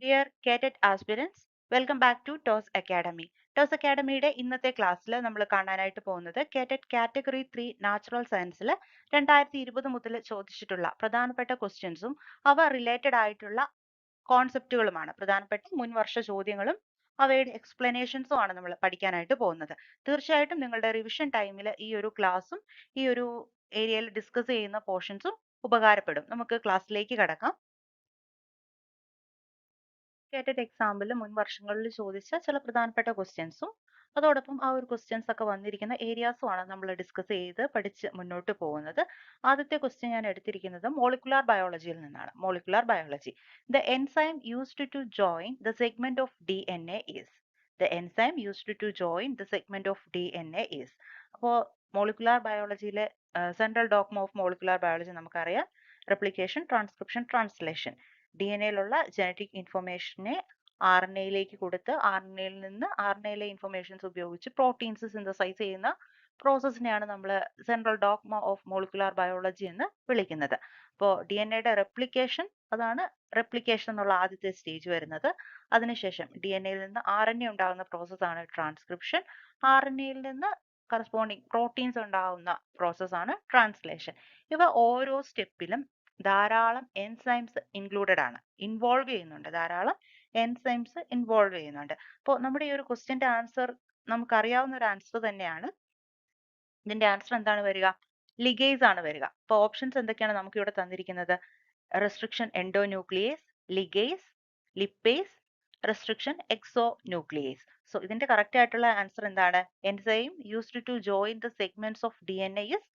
Dear cadet aspirants, welcome back to Toss Academy. Toss അക്കാഡമിയുടെ ഇന്നത്തെ ക്ലാസ്സിൽ നമ്മൾ കാണാനായിട്ട് പോകുന്നത് കാറ്ററ്റ് കാറ്റഗറി 3 നാച്ചുറൽ സയൻസിൽ 2020 മുതൽ ചോദിച്ചിട്ടുള്ള പ്രധാനപ്പെട്ട ക്വസ്റ്റ്യൻസും അവ റിലേറ്റഡ് ആയിട്ടുള്ള കോൺസെപ്റ്റുകളുമാണ്. പ്രധാനപ്പെട്ട മുൻവർഷ ചോദ്യങ്ങളും അവയുടെ എക്സ്പ്ലനേഷൻസും ആണ് നമ്മൾ പഠിക്കാനായിട്ട് പോകുന്നത്. തീർച്ചയായിട്ടും നിങ്ങളുടെ റിവിഷൻ ടൈമിൽ ഈ ഒരു ക്ലാസ്സും ഈ ഒരു ഏരിയയിൽ ഡിസ്കസ് ചെയ്യുന്ന പോർഷൻസും ഉപകാരപ്പെടും. നമുക്ക് ക്ലാസ്സിലേക്ക് കടക്കാം. കേട്ടറ്റ് എക്സാമ്പിൾ മുൻ വർഷങ്ങളിൽ ചോദിച്ച ചില പ്രധാനപ്പെട്ട ക്വസ്റ്റ്യൻസും അതോടൊപ്പം ആ ഒരു ക്വസ്റ്റ്യൻസ് ഒക്കെ വന്നിരിക്കുന്ന ഏരിയാസും ആണ് നമ്മൾ ഡിസ്കസ് ചെയ്ത് പഠിച്ച് മുന്നോട്ട് പോകുന്നത്. ആദ്യത്തെ ക്വസ്റ്റ്യൻ ഞാൻ എടുത്തിരിക്കുന്നത് മോളിക്കുലാർ ബയോളജിയിൽ നിന്നാണ്. Molecular biology. The enzyme used to join the segment of D N A is. The enzyme used to join the segment of D N A is. അപ്പോൾ മോളിക്കുലാർ ബയോളജിയിലെ central dogma of molecular biology നമുക്കറിയാം. Replication, transcription, translation. D N എയിലുള്ള genetic ഇൻഫർമേഷനെ R N എയിലേക്ക് കൊടുത്ത് R N എയിൽ നിന്ന് R N എയിലെ ഇൻഫർമേഷൻസ് ഉപയോഗിച്ച് പ്രോട്ടീൻസ് സിന്തസൈസ് ചെയ്യുന്ന പ്രോസസ്സിനെയാണ് നമ്മൾ central dogma of molecular biology എന്ന് വിളിക്കുന്നത്. അപ്പോൾ ഡി എൻ എയുടെ റെപ്ലിക്കേഷൻ, അതാണ് റെപ്ലിക്കേഷൻ എന്നുള്ള ആദ്യത്തെ സ്റ്റേജ് വരുന്നത്. അതിനുശേഷം ഡി എൻ എയിൽ നിന്ന് ആർ എൻ എ ഉണ്ടാകുന്ന പ്രോസസ്സാണ് ട്രാൻസ്ക്രിപ്ഷൻ. ആർ എൻ എയിൽ നിന്ന് കറസ്പോണ്ടിങ് പ്രോട്ടീൻസ് ഉണ്ടാകുന്ന പ്രോസസ്സാണ് ട്രാൻസ്ലേഷൻ. ഇവ ഓരോ സ്റ്റെപ്പിലും ധാരാളം എൻസൈംസ് ഇൻക്ലൂഡഡ് ആണ്, ഇൻവോൾവ് ചെയ്യുന്നുണ്ട്. ധാരാളം എൻസൈംസ് ഇൻവോൾവ് ചെയ്യുന്നുണ്ട്. അപ്പോൾ നമ്മുടെ ഈ ഒരു ക്വസ്റ്റ്യന്റെ ആൻസർ നമുക്കറിയാവുന്ന ഒരു ആൻസർ തന്നെയാണ്. ഇതിന്റെ ആൻസർ എന്താണ് വരിക? ലിഗേസ് ആണ് വരിക. അപ്പോൾ ഓപ്ഷൻസ് എന്തൊക്കെയാണ് നമുക്ക് ഇവിടെ തന്നിരിക്കുന്നത്? Restriction endonuclease, ligase, lipase, restriction exonuclease. So ഇതിന്റെ കറക്റ്റ് ആയിട്ടുള്ള ആൻസർ എന്താണ്? Enzyme used to join the segments of D N A is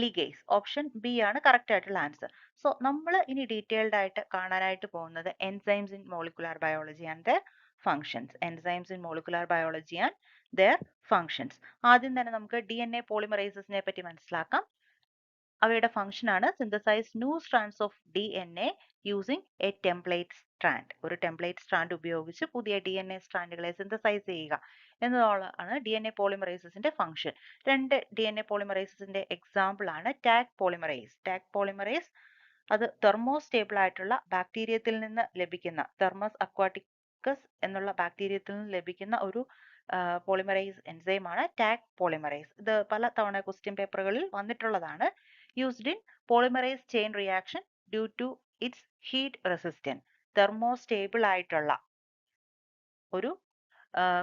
ligase. Option B ആണ് കറക്റ്റ് ആയിട്ടുള്ള ആൻസർ. സോ നമ്മൾ ഇനി ഡീറ്റെയിൽഡ് ആയിട്ട് കാണാനായിട്ട് പോകുന്നത് enzymes in molecular biology and their functions. Enzymes in molecular biology and their functions. ആദ്യം തന്നെ നമുക്ക് ഡി എൻ എ പോളിമറൈസസിനെ പറ്റി മനസ്സിലാക്കാം. അവയുടെ ഫംഗ്ഷൻ ആണ് synthesise new strands of D N A using a template strand. ഒരു ടെംപ്ലേറ്റ് സ്ട്രാൻഡ് ഉപയോഗിച്ച് പുതിയ ഡി എൻ എ സ്ട്രാൻഡുകളെ സിന്തസൈസ് ചെയ്യുക എന്നതാണ് ഡി എൻ എ പോളിമറൈസസിന്റെ ഫംഗ്ഷൻ. രണ്ട് ഡി എൻ എ പോളിമറൈസസിന്റെ എക്സാമ്പിൾ ആണ് ടാഗ് പോളിമറൈസ്. ടാഗ് പോളിമറൈസ് അത് തെർമോസ്റ്റേബിൾ ആയിട്ടുള്ള ബാക്ടീരിയത്തിൽ നിന്ന് ലഭിക്കുന്ന തെർമസ് അക്വാട്ടിക്കസ് എന്നുള്ള ബാക്ടീരിയത്തിൽ നിന്ന് ലഭിക്കുന്ന ഒരു പോളിമറൈസ് എൻസൈമാണ് ടാഗ് പോളിമറൈസ്. ഇത് പല തവണ ക്വസ്റ്റ്യൻ പേപ്പറുകളിൽ വന്നിട്ടുള്ളതാണ്. Used in polymerase chain reaction due to its heat resistance. Thermostable ആയിട്ടുള്ള ഒരു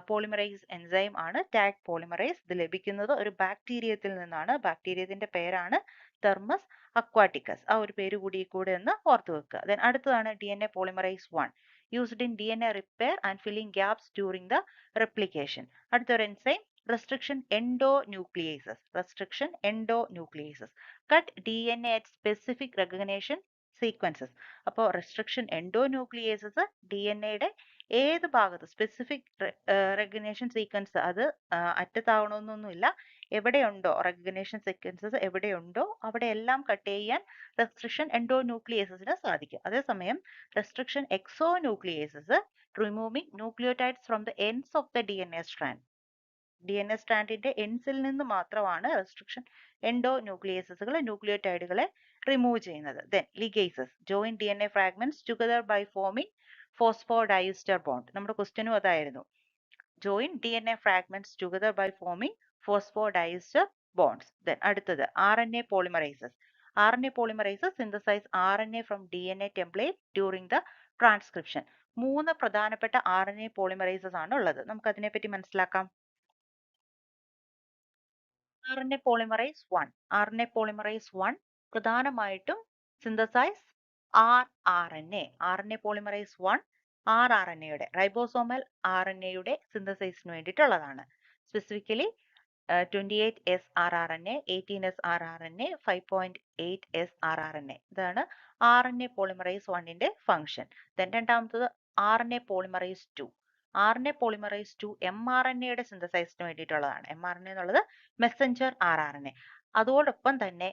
പോളിമറൈസ് എൻസൈം ആണ് ടാഗ് പോളിമറൈസ്. ഇത് ലഭിക്കുന്നത് ഒരു ബാക്ടീരിയത്തിൽ നിന്നാണ്. ബാക്ടീരിയത്തിന്റെ പേരാണ് തെർമസ് അക്വാട്ടിക്കസ്. ആ ഒരു പേര് കൂടെ ഒന്ന് ഓർത്തു വെക്കുക. ദെൻ അടുത്തതാണ് D N A polymerase 1 used in D N A repair and filling gaps during the replication. അടുത്തൊരു enzyme restriction endonucleases. Restriction endonucleases cut D N A at specific recognition sequences. അപ്പോൾ റെസ്ട്രിക്ഷൻ എൻഡോന്യൂക്ലിയേസസ് ഡി എൻ എയുടെ ഏത് ഭാഗത്ത് specific recognition sequence, അത് അറ്റത്താവണമെന്നൊന്നുമില്ല, എവിടെയുണ്ടോ recognition sequences എവിടെയുണ്ടോ അവിടെയെല്ലാം cut ചെയ്യാൻ restriction എൻഡോന്യൂക്ലിയേസസിന് സാധിക്കും. അതേസമയം restriction exonucleases removing nucleotides from the ends of the D N A strand. D N A സ്ട്രാൻഡിന്റെ എൻഡ്സിൽ നിന്ന് മാത്രമാണ് റെസ്ട്രിക്ഷൻ എൻഡോന്യൂക്ലിയേസസുകൾ ന്യൂക്ലിയോടൈഡുകളെ റിമൂവ് ചെയ്യുന്നത്. Then ligases join D N A fragments together by forming phosphodiester bond. നമ്മുടെ ക്വസ്റ്റ്യനും അതായിരുന്നു. Join D N A fragments together by forming phosphodiester bonds. Then അടുത്തത് R N A polymerases. R N A polymerases synthesize R N A from D N A template during the transcription. മൂന്ന് പ്രധാനപ്പെട്ട R N A polymerases ആണ് ഉള്ളത്. നമുക്ക് അതിനെപ്പറ്റി മനസ്സിലാക്കാം. R N A polymerase 1. R N A polymerase 1 പ്രധാനമായിട്ടും synthesize R R N A. R N A polymerase 1 R R N എയുടെ ribosomal R N എയുടെ സിന്തസൈസിന് വേണ്ടിയിട്ടുള്ളതാണ്. Specifically 28S rRNA, 18S rRNA, 5.8S rRNA. ഇതാണ് ആർ എൻ എ പോളിമറൈസ് 1ന്റെ function. Then രണ്ടാമത്തത് R N A polymerase 2. R N A polymerase 2 M R N എയുടെ സിന്തസൈസിന് വേണ്ടിയിട്ടുള്ളതാണ്. എം ആർ എൻ എ എന്നുള്ളത് messenger R R N A. അതോടൊപ്പം തന്നെ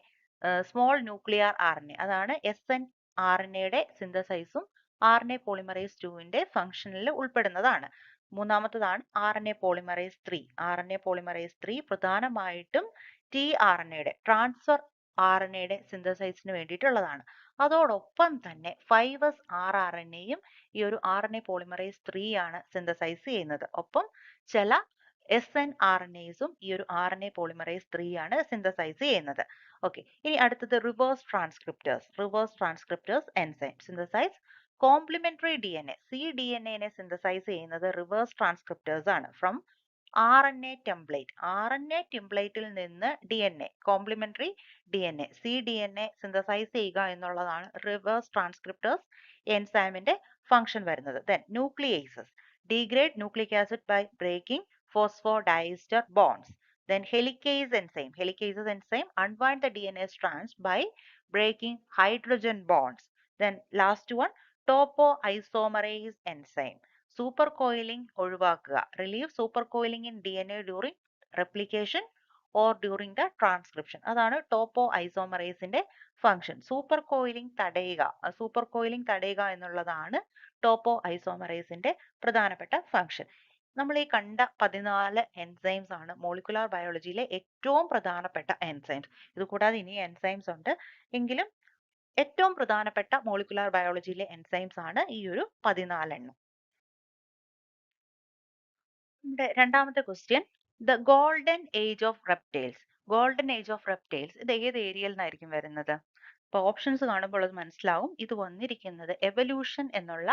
small nuclear R N A, അതാണ് S N R N എയുടെ സിന്തസൈസും ആർ എൻ എ പോളിമറൈസ് 2ന്റെ ഫംഗ്ഷനിൽ ഉൾപ്പെടുന്നതാണ്. മൂന്നാമത്തതാണ് R N A polymerase 3. R N A polymerase 3 പ്രധാനമായിട്ടും ടി ആർ എൻ എയുടെ ട്രാൻസ്ഫർ ആർ എൻ എയുടെ സിന്തസൈസിന് വേണ്ടിയിട്ടുള്ളതാണ്. അതോടൊപ്പം തന്നെ 5s rRNAയും ഈ ഒരു RNA പോളിമറേസ് 3 ആണ് സിന്തസൈസ് ചെയ്യുന്നത്. ഒപ്പം ചില snRNAസും ഈ ഒരു RNA പോളിമറേസ് 3 ആണ് സിന്തസൈസ് ചെയ്യുന്നത്. ഓക്കെ, ഇനി അടുത്തത് reverse transcriptase. Reverse transcriptase enzyme synthesise complementary DNA. cDNA നെ സിന്തസൈസ് ചെയ്യുന്നത് റിവേഴ്സ് ട്രാൻസ്ക്രിപ്റ്റേഴ്സ് ആണ് ഫ്രം RNA ടെംപ്ലേറ്റ്. RNA ടെംപ്ലേറ്റിൽ നിന്ന് DNA complementary DNA cDNA synthesise ചെയ്യുക എന്നുള്ളതാണ് റിവേഴ്സ് ട്രാൻസ്ക്രിപ്റ്റേഴ്സ് എൻസൈമിന്റെ ഫംഗ്ഷൻ വരുന്നത്. Then nucleases degrade nucleic acid by breaking phosphodiester bonds. Then helicase enzyme. Helicases enzyme unwind the DNA strands by breaking hydrogen bonds. Then last one topoisomerase enzyme. Supercoiling ഒഴിവാക്കുക. Relieve supercoiling in DNA during replication or during the transcription. അതാണ് ടോപ്പോഐസോമറേസിന്റെ function. Super coiling തടയുക. Super coiling തടയുക എന്നുള്ളതാണ് ടോപ്പോഐസോമറേസിന്റെ പ്രധാനപ്പെട്ട function. നമ്മൾ ഈ കണ്ട 14 enzymes ആണ് മോളിക്കുലാർ ബയോളജിയിലെ ഏറ്റവും പ്രധാനപ്പെട്ട എൻസൈംസ്. ഇത് കൂടാതെ ഇനി എൻസൈംസ് ഉണ്ട്, എങ്കിലും ഏറ്റവും പ്രധാനപ്പെട്ട മോളിക്കുലാർ ബയോളജിയിലെ എൻസൈംസ് ആണ് ഈ ഒരു 14 എണ്ണം. നമ്മുടെ രണ്ടാമത്തെ question, the golden age of reptiles. Golden age of reptiles ഇത് ഏത് ഏരിയയിൽ നിന്നായിരിക്കും വരുന്നത്? അപ്പോൾ ഓപ്ഷൻസ് കാണുമ്പോൾ അത് മനസ്സിലാവും. ഇത് വന്നിരിക്കുന്നത് എവല്യൂഷൻ എന്നുള്ള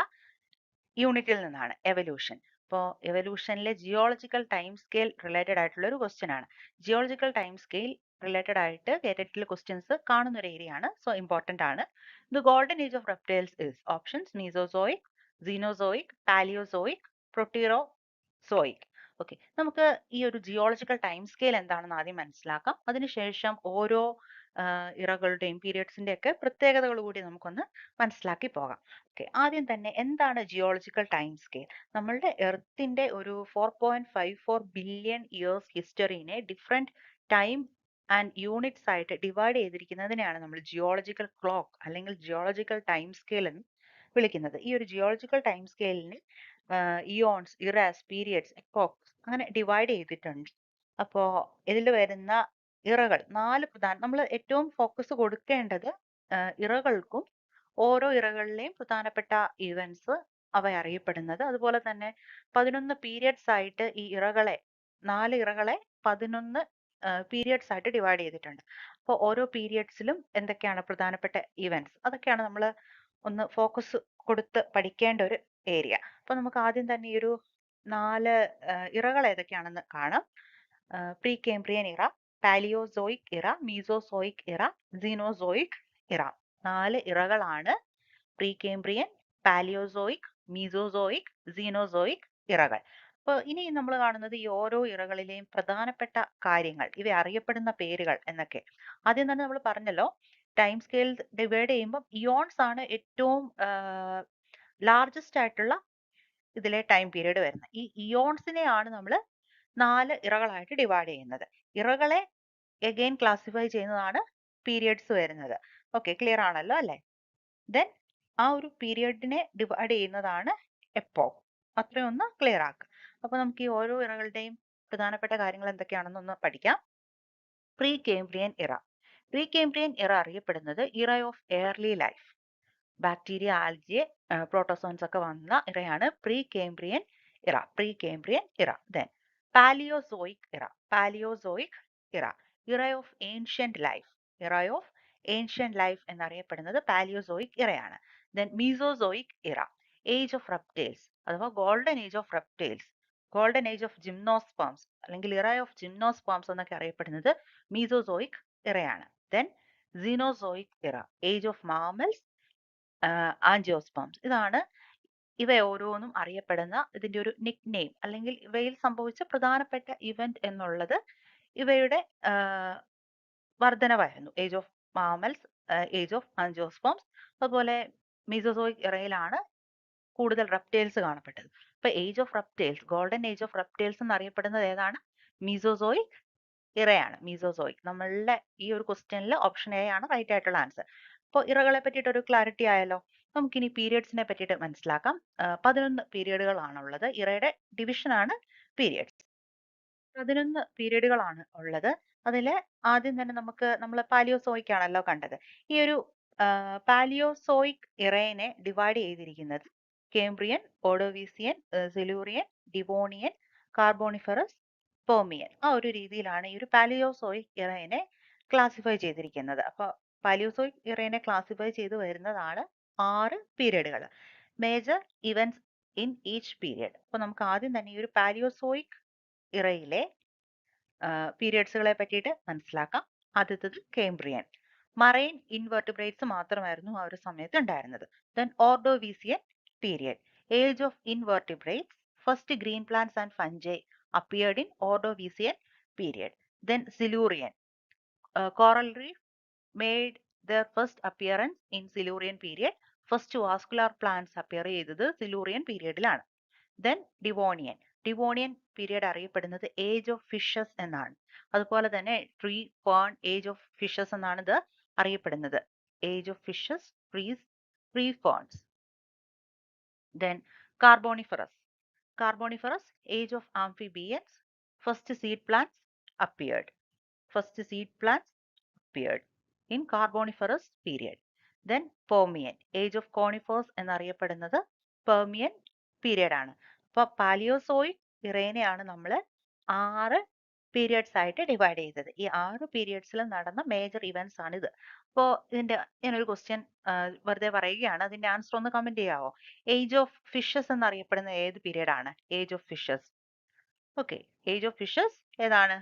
യൂണിറ്റിൽ നിന്നാണ്. എവല്യൂഷൻ. അപ്പോൾ എവല്യൂഷനിലെ ജിയോളജിക്കൽ ടൈം സ്കെയിൽ റിലേറ്റഡ് ആയിട്ടുള്ള ഒരു ക്വസ്റ്റ്യൻ ആണ്. ജിയോളജിക്കൽ ടൈം സ്കെയിൽ റിലേറ്റഡ് ആയിട്ട് കേരളത്തിൽ ക്വസ്റ്റ്യൻസ് കാണുന്ന ഒരു ഏരിയ ആണ്. സോ ഇമ്പോർട്ടന്റ് ആണ്. The golden age of reptiles is options Mesozoic, Cenozoic, Palaeozoic, Proterozoic. Okay, നമുക്ക് ഈ ഒരു ജിയോളജിക്കൽ ടൈം സ്കെയിൽ എന്താണെന്ന് ആദ്യം മനസ്സിലാക്കാം. അതിനുശേഷം ഓരോ ഇറകളുടെയും പീരിയഡ്സിന്റെ ഒക്കെ പ്രത്യേകതകൾ കൂടി നമുക്കൊന്ന് മനസ്സിലാക്കി പോകാം. ഓക്കെ, ആദ്യം തന്നെ എന്താണ് ജിയോളജിക്കൽ ടൈം സ്കെയിൽ? നമ്മളുടെ എർത്തിന്റെ ഒരു 4.54 ബില്യൺ ഇയേഴ്സ് ഹിസ്റ്ററിനെ ഡിഫറെന്റ് ടൈം ആൻഡ് യൂണിറ്റ്സ് ആയിട്ട് ഡിവൈഡ് ചെയ്തിരിക്കുന്നതിനെയാണ് നമ്മൾ ജിയോളജിക്കൽ ക്ലോക്ക് അല്ലെങ്കിൽ ജിയോളജിക്കൽ ടൈം സ്കെയിൽ എന്ന് വിളിക്കുന്നത്. ഈ ഒരു ജിയോളജിക്കൽ ടൈം സ്കെയിലിന് ഇയോൺസ്, ഇറാസ്, പീരിയഡ്സ്, എപ്പോക്സ് അങ്ങനെ ഡിവൈഡ് ചെയ്തിട്ടുണ്ട്. അപ്പോ ഇതിൽ വരുന്ന ഇറകൾ 4 പ്രധാന, നമ്മൾ ഏറ്റവും ഫോക്കസ് കൊടുക്കേണ്ടത് ഇറകൾക്കും ഓരോ ഇറകളിലെയും പ്രധാനപ്പെട്ട ഇവന്റ്സ് അവ അറിയപ്പെടുന്നത്. അതുപോലെ തന്നെ 11 പീരിയഡ്സ് ആയിട്ട് ഈ ഇറകളെ 4 ഇറകളെ 11 പീരിയഡ്സ് ആയിട്ട് ഡിവൈഡ് ചെയ്തിട്ടുണ്ട്. അപ്പോൾ ഓരോ പീരിയഡ്സിലും എന്തൊക്കെയാണ് പ്രധാനപ്പെട്ട ഇവന്റ്സ് അതൊക്കെയാണ് നമ്മൾ ഒന്ന് ഫോക്കസ് കൊടുത്ത് പഠിക്കേണ്ട ഒരു ഏരിയ. അപ്പൊ നമുക്ക് ആദ്യം തന്നെ ഈ ഒരു 4 ഇറകൾ ഏതൊക്കെയാണെന്ന് കാണാം. പ്രീ കേംബ്രിയൻ ഇറ, പാലിയോസോയിക് ഇറ, മീസോസോയിക് ഇറ, സീനോസോയിക് ഇറ. 4 ഇറകളാണ് pre Cambrian, Palaeozoic, Mesozoic, Cenozoic ഇറകൾ. അപ്പോൾ ഇനി നമ്മൾ കാണുന്നത് ഈ ഓരോ ഇറകളിലെയും പ്രധാനപ്പെട്ട കാര്യങ്ങൾ, ഇവ അറിയപ്പെടുന്ന പേരുകൾ എന്നൊക്കെ. ആദ്യം തന്നെ നമ്മൾ പറഞ്ഞല്ലോ, ടൈം സ്കെയിൽ ഡിവൈഡ് ചെയ്യുമ്പോൾ ഇയോൺസ് ആണ് ഏറ്റവും ലാർജസ്റ്റ് ആയിട്ടുള്ള ഇതിലെ ടൈം പീരീഡ് വരുന്നത്. ഈ ഇയോൺസിനെയാണ് നമ്മൾ 4 ഇറകളായിട്ട് ഡിവൈഡ് ചെയ്യുന്നത്. ഇറകളെ എഗെയിൻ ക്ലാസിഫൈ ചെയ്യുന്നതാണ് പീരിയഡ്സ് വരുന്നത്. ഓക്കെ, ക്ലിയർ ആണല്ലോ അല്ലേ? ദെൻ ആ ഒരു പീരിയഡിനെ ഡിവൈഡ് ചെയ്യുന്നതാണ് എപ്പോക്ക്. അത്രയും ഒന്ന് ക്ലിയർ ആക്കുക. അപ്പൊ നമുക്ക് ഈ ഓരോ ഇറകളുടെയും പ്രധാനപ്പെട്ട കാര്യങ്ങൾ എന്തൊക്കെയാണെന്നൊന്ന് പഠിക്കാം. Precambrian era. Precambrian era അറിയപ്പെടുന്നത് era of early life. Bacteria, algae, protozoans ഒക്കെ വന്ന ഇറയാണ് Precambrian era. Precambrian era. Then Palaeozoic era. Palaeozoic era. Era of ancient life. Era of ancient life എന്നറിയപ്പെടുന്നത് Palaeozoic ഇറയാണ്. Then Mesozoic era. Age of reptiles അഥവാ golden age of reptiles, golden age of gymnosperms അല്ലെങ്കിൽ era of gymnosperms എന്നൊക്കെ അറിയപ്പെടുന്നത് Mesozoic ഇറയാണ്. Then Cenozoic era. Age of mammals, angiosperms. ഇതാണ് ഇവ ഓരോന്നും അറിയപ്പെടുന്ന ഇതിന്റെ ഒരു നിക് നെയിം അല്ലെങ്കിൽ ഇവയിൽ സംഭവിച്ച പ്രധാനപ്പെട്ട ഇവന്റ് എന്നുള്ളത് ഇവയുടെ വർധനവായിരുന്നു. Age of mammals, age of angiosperms. അതുപോലെ മീസോസോയിക് ഇറയിലാണ് കൂടുതൽ റെപ്റ്റൈൽസ് കാണപ്പെട്ടത്. അപ്പൊ age of reptiles, golden age of reptiles എന്നറിയപ്പെടുന്നത് ഏതാണ്? മീസോസോയിക് ഇറയാണ്. മീസോസോയിക്. നമ്മളുടെ ഈ ഒരു ക്വസ്റ്റ്യനിൽ ഓപ്ഷൻ എ ആണ് റൈറ്റ് ആയിട്ടുള്ള ആൻസർ. അപ്പോൾ ഇറകളെ പറ്റിയിട്ട് ഒരു ക്ലാരിറ്റി ആയല്ലോ. നമുക്കിനി പീരിയഡ്സിനെ പറ്റിയിട്ട് മനസ്സിലാക്കാം. 11 പീരിയഡുകളാണുള്ളത്. ഇറയുടെ ഡിവിഷൻ ആണ് പീരിയഡ്സ്. 11 പീരിയഡുകളാണ് ഉള്ളത്. അതിൽ ആദ്യം തന്നെ നമ്മൾ പാലിയോസോയിക് ആണല്ലോ കണ്ടത്. ഈ ഒരു പാലിയോസോയിക് ഇറയെ ഡിവൈഡ് ചെയ്തിരിക്കുന്നത് Cambrian, Ordovician, Silurian, Devonian, Carboniferous, Permian. ആ ഒരു രീതിയിലാണ് ഈ ഒരു പാലിയോസോയിക് ഇറയെ ക്ലാസിഫൈ ചെയ്തിരിക്കുന്നത്. അപ്പോൾ പാലിയോസോയിക് ഇറയെ ക്ലാസിഫൈ ചെയ്ത് വരുന്നതാണ് 6 പീരീഡുകൾ. Major events in each period. അപ്പോൾ നമുക്ക് ആദ്യം തന്നെ ഈ ഒരു പാലിയോസോയിക് ഇറയിലെ പീരിയഡ്സുകളെ പറ്റിയിട്ട് മനസ്സിലാക്കാം. ആദ്യത്തേത് കേംബ്രിയൻ. മറൈൻ ഇൻവെർട്ടിബ്രേറ്റ്സ് മാത്രമായിരുന്നു ആ ഒരു സമയത്ത് ഉണ്ടായിരുന്നത്. Then Ordovician period. Age of invertebrates. First green plants and fungi appeared in Ordovician period. Then Silurian. Coral reef made their first appearance in Silurian period. First vascular plants appear ചെയ്തത് Silurian periodലാണ്. Then Devonian. Devonian period അറിയപ്പെടുന്നത് age of fishes എന്നാണ്. അതുപോലെ തന്നെ tree fern age of fishes എന്നാണ് ഇത് അറിയപ്പെടുന്നത്. Age of fishes, trees, tree ferns. Then Carboniferous. Carboniferous, age of amphibians. First seed plants appeared. First seed plants appeared in Carboniferous period. Then Permian, age of conifers എന്നറിയപ്പെടുന്നത് Permian period ആണ്. അപ്പോൾ Palaeozoic ഇറേനെയാണ് നമ്മൾ 6 periods ആയിട്ട് divide ചെയ്തത്. ഈ 6 പീരിയഡ്സിൽ നടന്ന major events ആണ് ഇത്. അപ്പോൾ ഞാനൊരു ക്വസ്റ്റ്യൻ വെറുതെ പറയുകയാണ്, അതിന്റെ ആൻസർ ഒന്ന് കമന്റ് ചെയ്യാവോ? ഏജ് ഓഫ് ഫിഷസ് എന്നറിയപ്പെടുന്ന ഏത് പീരിയഡ് ആണ്? Age of fishes. Okay, age of fishes ഏതാണ്?